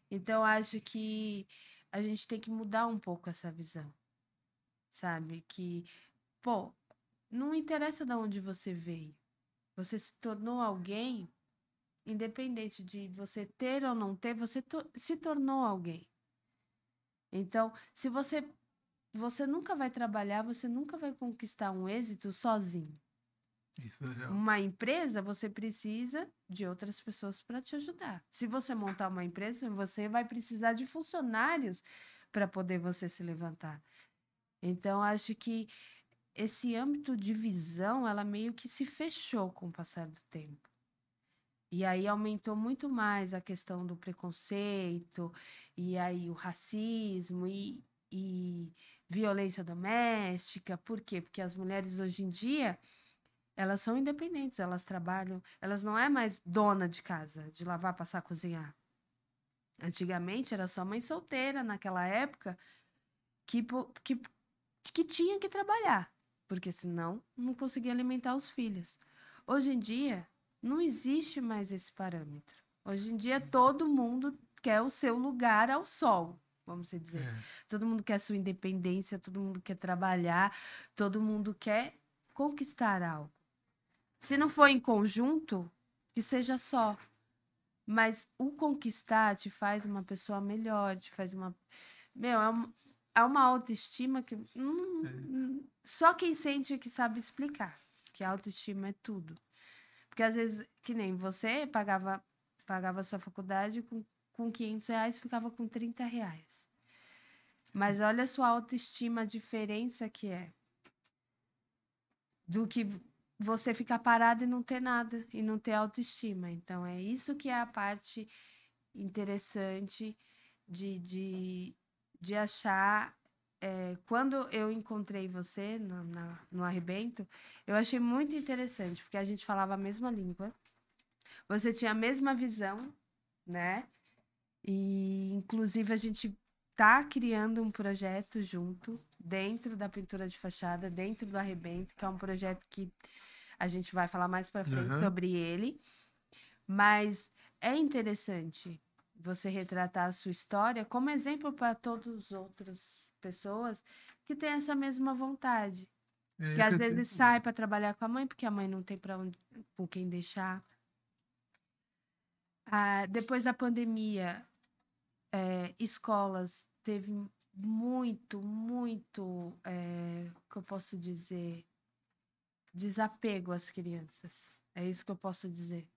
Então acho que a gente tem que mudar um pouco essa visão, sabe? Que, pô, não interessa de onde você veio. Você se tornou alguém, independente de você ter ou não ter, você se tornou alguém. Então, se você nunca vai trabalhar, você nunca vai conquistar um êxito sozinho. Isso é real. Uma empresa, você precisa de outras pessoas para te ajudar. Se você montar uma empresa, você vai precisar de funcionários para poder você se levantar. Então, acho que esse âmbito de visão, ela meio que se fechou com o passar do tempo. E aí aumentou muito mais a questão do preconceito, e aí o racismo e violência doméstica. Por quê? Porque as mulheres hoje em dia, elas são independentes, elas trabalham, elas não é mais dona de casa, de lavar, passar, cozinhar. Antigamente era só mãe solteira naquela época que, que, que tinha que trabalhar, porque senão não conseguia alimentar os filhos. Hoje em dia, não existe mais esse parâmetro. Hoje em dia, todo mundo quer o seu lugar ao sol, vamos dizer. É. Todo mundo quer sua independência, todo mundo quer trabalhar, todo mundo quer conquistar algo. Se não for em conjunto, que seja só. Mas o conquistar te faz uma pessoa melhor, te faz uma. Meu, é uma autoestima que só quem sente é que sabe explicar. Que a autoestima é tudo. Porque às vezes, que nem você pagava a sua faculdade com R$ 500 e ficava com R$ 30. Mas olha a sua autoestima, a diferença que é do que você ficar parado e não ter nada, e não ter autoestima. Então, é isso que é a parte interessante de achar. Quando eu encontrei você no Arrebento, eu achei muito interessante, porque a gente falava a mesma língua, você tinha a mesma visão, né? E, inclusive, a gente tá criando um projeto junto, dentro da pintura de fachada, dentro do Arrebento, que é um projeto que a gente vai falar mais para frente Aham. sobre ele. Mas é interessante você retratar a sua história como exemplo para todas as outras pessoas que têm essa mesma vontade. Que É, às você vezes tem- sai para trabalhar com a mãe, porque a mãe não tem com quem deixar. Depois da pandemia, escolas teve muito, que eu posso dizer, desapego às crianças. É isso que eu posso dizer,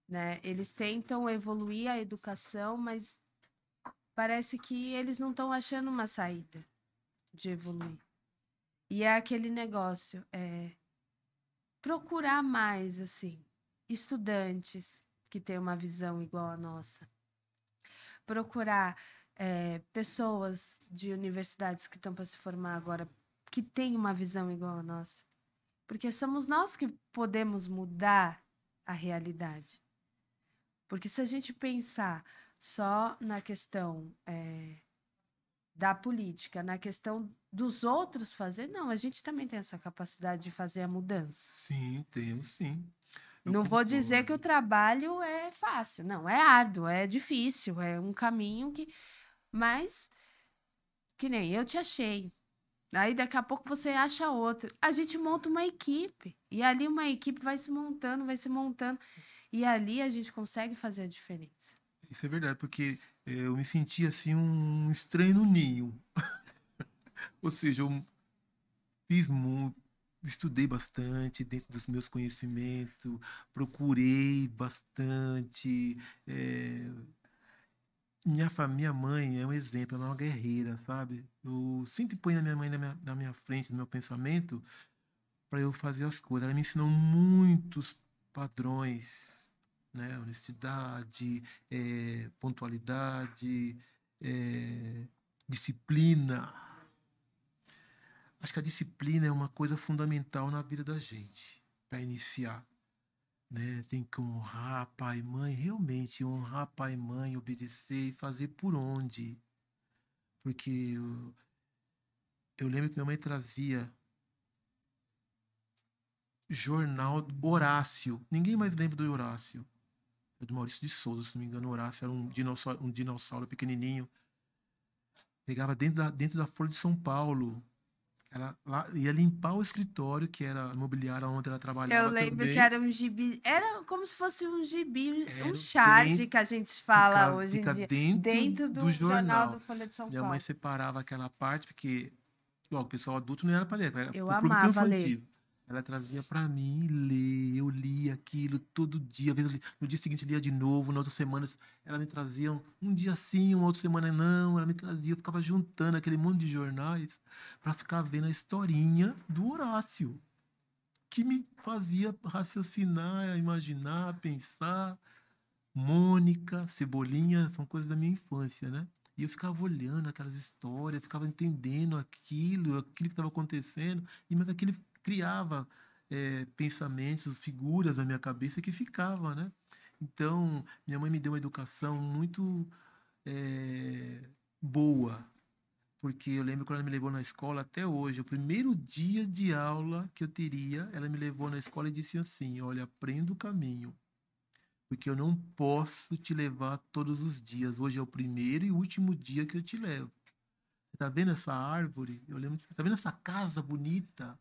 né? Eles tentam evoluir a educação, mas parece que eles não estão achando uma saída de evoluir. E é aquele negócio, procurar mais, assim, estudantes que têm uma visão igual à nossa. Procurar pessoas de universidades que estão para se formar agora que têm uma visão igual à nossa. Porque somos nós que podemos mudar a realidade. Porque se a gente pensar só na questão da política, na questão dos outros fazer, não, a gente também tem essa capacidade de fazer a mudança. Sim, temos sim. Eu Não vou dizer que o concordo. trabalho é fácil, não, é árduo, é difícil, é um caminho que. Mas, que nem eu te achei. Aí daqui a pouco você acha outro. A gente monta uma equipe. E ali uma equipe vai se montando, vai se montando. E ali a gente consegue fazer a diferença. Isso é verdade, porque eu me senti assim um estranho no ninho. Ou seja, eu fiz muito, estudei bastante dentro dos meus conhecimentos, procurei bastante. Minha mãe é um exemplo, ela é uma guerreira, sabe? Eu sempre ponho a minha mãe na minha frente, no meu pensamento, para eu fazer as coisas. Ela me ensinou muitos padrões, né? Honestidade, pontualidade, disciplina. Acho que a disciplina é uma coisa fundamental na vida da gente, para iniciar, né? Tem que honrar pai e mãe, realmente honrar pai e mãe, obedecer e fazer por onde. Porque eu lembro que minha mãe trazia jornal Horácio. Ninguém mais lembra do Horácio. É do Maurício de Souza, se não me engano. O Horácio era um dinossauro pequenininho. Pegava dentro da Folha de São Paulo. Ela ia limpar o escritório, que era a imobiliária onde ela Eu trabalhava lembro que também. era um gibi, era como se fosse um gibi, um Era charge dentro, que a gente fala hoje em fica dia, dentro dentro do do jornal do jornal. Folha de São Minha mãe Paulo. separava aquela parte, porque logo, o pessoal adulto não era para ler, era Eu para o público amava ler. infantil. Ela trazia para mim ler, eu lia aquilo todo dia. Às vezes no dia seguinte eu lia de novo, na outra semana ela me trazia um dia sim, uma outra semana não. Ela me trazia, eu ficava juntando aquele monte de jornais para ficar vendo a historinha do Horácio, que me fazia raciocinar, imaginar, pensar. Mônica, Cebolinha, são coisas da minha infância, né? E eu ficava olhando aquelas histórias, ficava entendendo aquilo que estava acontecendo, mas aquilo criava pensamentos, figuras na minha cabeça que ficava, né? Então, minha mãe me deu uma educação muito boa, porque eu lembro quando ela me levou na escola até hoje, o primeiro dia de aula que eu teria, ela me levou na escola e disse assim: olha, aprenda o caminho, porque eu não posso te levar todos os dias. Hoje é o primeiro e último dia que eu te levo. Você tá vendo essa árvore? Eu lembro, tá vendo essa casa bonita?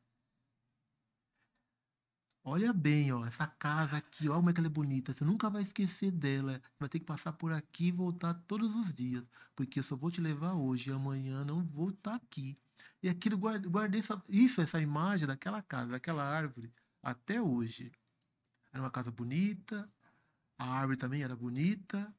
Olha bem, ó, essa casa aqui, ó, como é que ela é bonita. Você nunca vai esquecer dela. Você vai ter que passar por aqui e voltar todos os dias, porque eu só vou te levar hoje e amanhã não vou estar aqui. E aquilo guardei essa imagem daquela casa, daquela árvore até hoje. Era uma casa bonita, a árvore também era bonita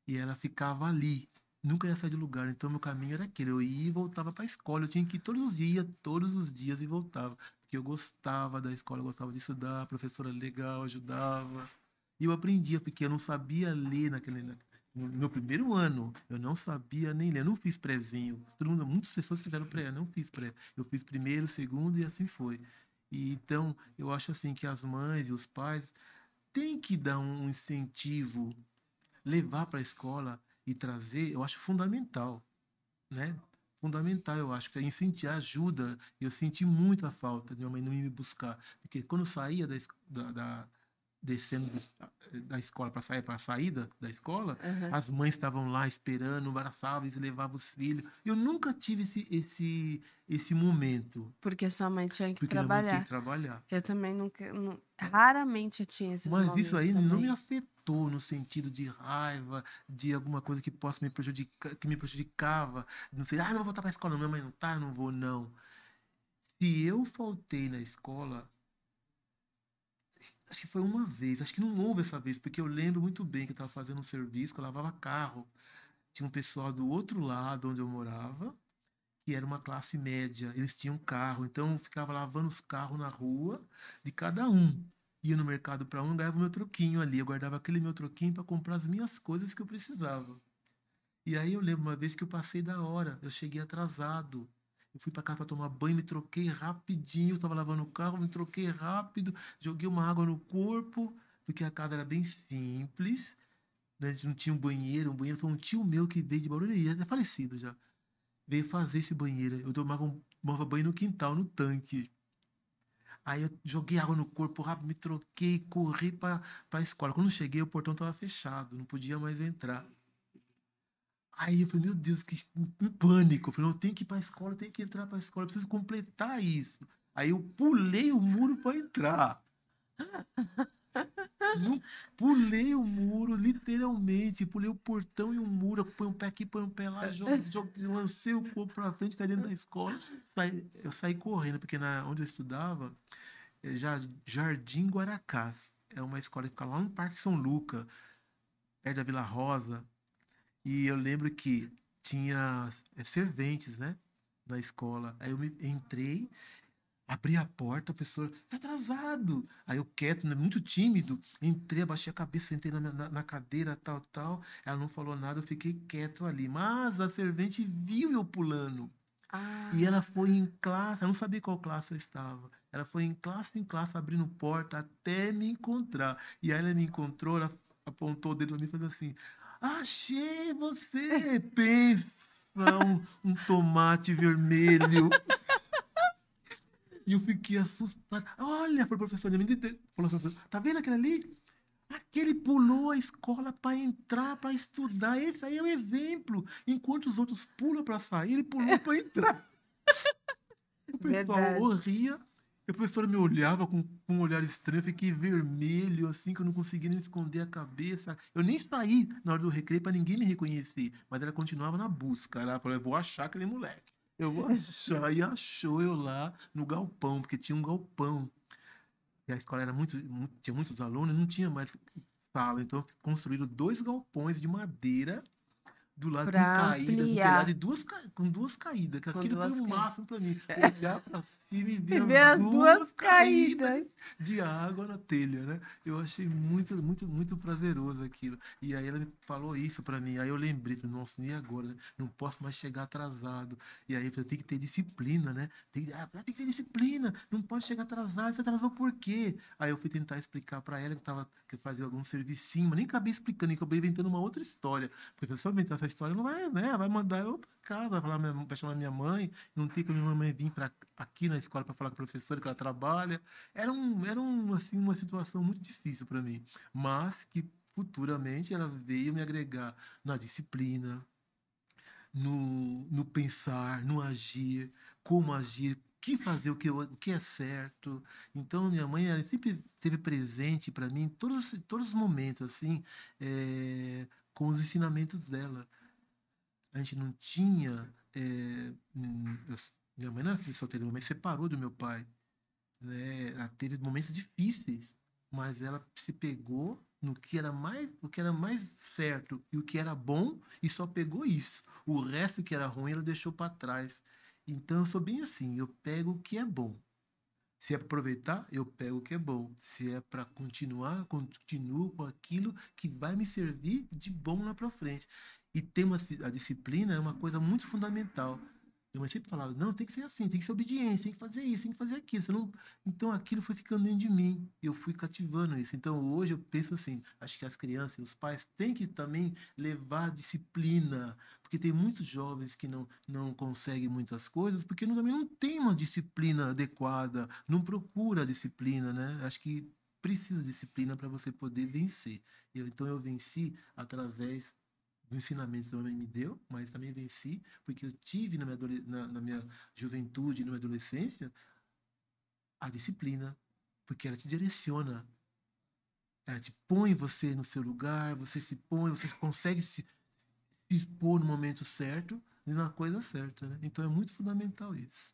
e ela ficava ali. Nunca ia sair de lugar. Então, meu caminho era aquele. Eu ia e voltava para a escola. Eu tinha que ir todos os dias e voltava. Porque eu gostava da escola, eu gostava de estudar. A professora era legal, ajudava. E eu aprendia, porque eu não sabia ler no meu primeiro ano. Eu não sabia nem ler. Eu não fiz prézinho. Muitas pessoas fizeram pré. Eu não fiz pré. Eu fiz primeiro, segundo e assim foi. E, então, eu acho assim que as mães e os pais têm que dar um incentivo, levar para a escola e trazer, eu acho fundamental, né? Fundamental, eu acho, que incentivar ajuda. Eu senti muita falta de minha mãe não ir me buscar, porque quando eu saía descendo da escola para sair para a saída da escola, Uhum. as mães estavam lá esperando, abraçavam e levavam os filhos. Eu nunca tive esse momento, Porque sua mãe tinha que porque minha mãe tinha que trabalhar. trabalhar. Eu também nunca. Raramente eu tinha esses Mas isso momentos aí não me também. afetou matou no sentido de raiva, de alguma coisa que possa me prejudicar, que me prejudicava. Não sei, não vou voltar para a escola, não, minha mãe não tá, eu não vou, não. Se eu faltei na escola, acho que foi uma vez, acho que não houve essa vez, porque eu lembro muito bem que eu estava fazendo um serviço, que eu lavava carro. Tinha um pessoal do outro lado onde eu morava, que era uma classe média. Eles tinham carro, então eu ficava lavando os carros na rua de cada um. Ia no mercado para um, ganhava o meu troquinho ali. Eu guardava aquele meu troquinho para comprar as minhas coisas que eu precisava. E aí eu lembro uma vez que eu passei da hora, eu cheguei atrasado. Eu fui para casa para tomar banho, me troquei rapidinho, eu estava lavando o carro, me troquei rápido, joguei uma água no corpo, porque a casa era bem simples, né? A gente não tinha um banheiro foi um tio meu que veio de Barueri, é falecido já. Veio fazer esse banheiro. Eu tomava banho no quintal, no tanque. Aí eu joguei água no corpo rápido, me troquei, corri para a escola. Quando eu cheguei, o portão estava fechado, não podia mais entrar. Aí eu falei, meu Deus, que em pânico. Eu falei, eu tenho que ir para a escola, eu tenho que entrar para a escola, eu preciso completar isso. Aí eu pulei o muro para entrar. Não pulei o muro, literalmente. Pulei o portão e o muro. Põe um pé aqui, põe um pé lá. Lancei o corpo pra frente, caí dentro da escola. Eu saí correndo, porque onde eu estudava, já Jardim Guaracás. É uma escola que fica lá no Parque São Lucas, perto da Vila Rosa. E eu lembro que tinha serventes, né? Na escola. Aí eu entrei, abri a porta, o professor, tá atrasado. Aí eu quieto, né, muito tímido, entrei, abaixei a cabeça, sentei na cadeira, tal, tal. Ela não falou nada, eu fiquei quieto ali. Mas a servente viu eu pulando. E ela Ah, foi em classe, eu não sabia qual classe eu estava. Ela foi em classe, abrindo porta até me encontrar. E aí ela me encontrou, ela apontou o dedo pra mim e falou assim: Achei você! Pensa um tomate vermelho. E eu fiquei assustado. Olha, foi o professor, falou assim, tá vendo aquele ali? Aquele pulou a escola para entrar, para estudar. Esse aí é o exemplo. Enquanto os outros pulam para sair, ele pulou para entrar. O pessoal verdade. ria. E a professora me olhava com um olhar estranho. Eu fiquei vermelho, assim, que eu não conseguia nem esconder a cabeça. Eu nem saí na hora do recreio para ninguém me reconhecer. Mas ela continuava na busca. Ela falou, eu vou achar aquele moleque. Eu vou achar. E achou eu lá no galpão, porque tinha um galpão. E a escola era tinha muitos alunos, não tinha mais sala. Então construíram dois galpões de madeira do lado com Para caída, com telhado ampliar com duas caídas, que com aquilo foi duas o caídas. máximo para mim. Olhar para cima e E ver as ver as duas duas caídas caídas. de água na telha, né? Eu achei muito, muito, muito prazeroso aquilo. E aí ela me falou isso para mim. Aí eu lembrei, falei, nossa, e agora, né? Não posso mais chegar atrasado. E aí eu falei, tem que ter disciplina, né? Tem que ter disciplina, não pode chegar atrasado. Você atrasou por quê? Aí eu fui tentar explicar para ela que eu fazia algum servicinho, mas nem acabei explicando, nem acabei inventando uma outra história. Porque se eu inventar essa história, não vai, né? Vai mandar eu para casa, vai falar para chamar minha mãe, não tem que a minha mãe vir para aqui na escola para falar com a professora que ela trabalha. Assim, uma situação muito difícil para mim, mas que futuramente ela veio me agregar na disciplina, no pensar, no agir, como agir, que fazer o que é certo. Então, minha mãe ela sempre esteve presente para mim em todos os momentos, assim, com os ensinamentos dela. A gente não tinha. Minha mãe não era filha solteira, minha mãe separou do meu pai, né? Ela teve momentos difíceis, mas ela se pegou no que era o que era mais certo e o que era bom e só pegou isso. O resto que era ruim ela deixou para trás. Então eu sou bem assim, eu pego o que é bom. Se é para aproveitar, eu pego o que é bom. Se é para continuar, continuo com aquilo que vai me servir de bom lá para frente. E a disciplina é uma coisa muito fundamental. Minha mãe sempre falava, não, tem que ser assim, tem que ser obediência, tem que fazer isso, tem que fazer aquilo. Senão... Então aquilo foi ficando dentro de mim. Eu fui cativando isso. Então hoje eu penso assim, acho que as crianças e os pais têm que também levar disciplina, porque tem muitos jovens que não conseguem muitas coisas, porque também não tem uma disciplina adequada, não procura a disciplina, né? Acho que precisa de disciplina para você poder vencer. Então eu venci através do ensinamento que a mãe me deu, mas também venci porque eu tive na minha juventude, na minha adolescência, a disciplina, porque ela te direciona. te põe você no seu lugar, você se põe, você consegue se expor no momento certo e na coisa certa, né? Então é muito fundamental isso.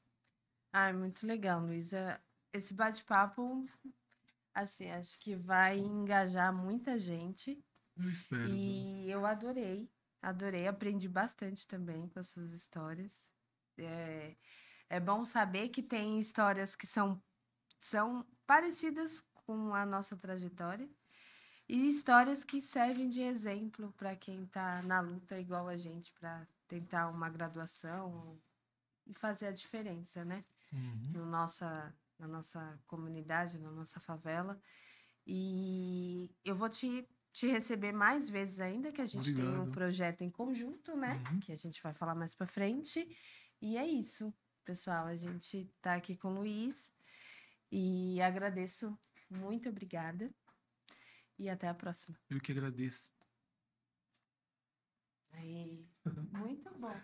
Ai, muito legal, Luísa. Esse bate-papo, assim, acho que vai engajar muita gente. Eu espero, viu? E eu adorei, aprendi bastante também com essas histórias. É, é bom saber que tem histórias que são parecidas com a nossa trajetória e histórias que servem de exemplo para quem está na luta igual a gente, para tentar uma graduação e fazer a diferença, né? Uhum. Na nossa comunidade, na nossa favela. E eu vou te receber mais vezes ainda, que a gente tem um Obrigado. projeto em conjunto, né? Uhum. Que a gente vai falar mais para frente. E é isso, pessoal. A gente está aqui com o Luiz e agradeço. Muito obrigada. E até a próxima. Eu que agradeço. Aí, muito bom.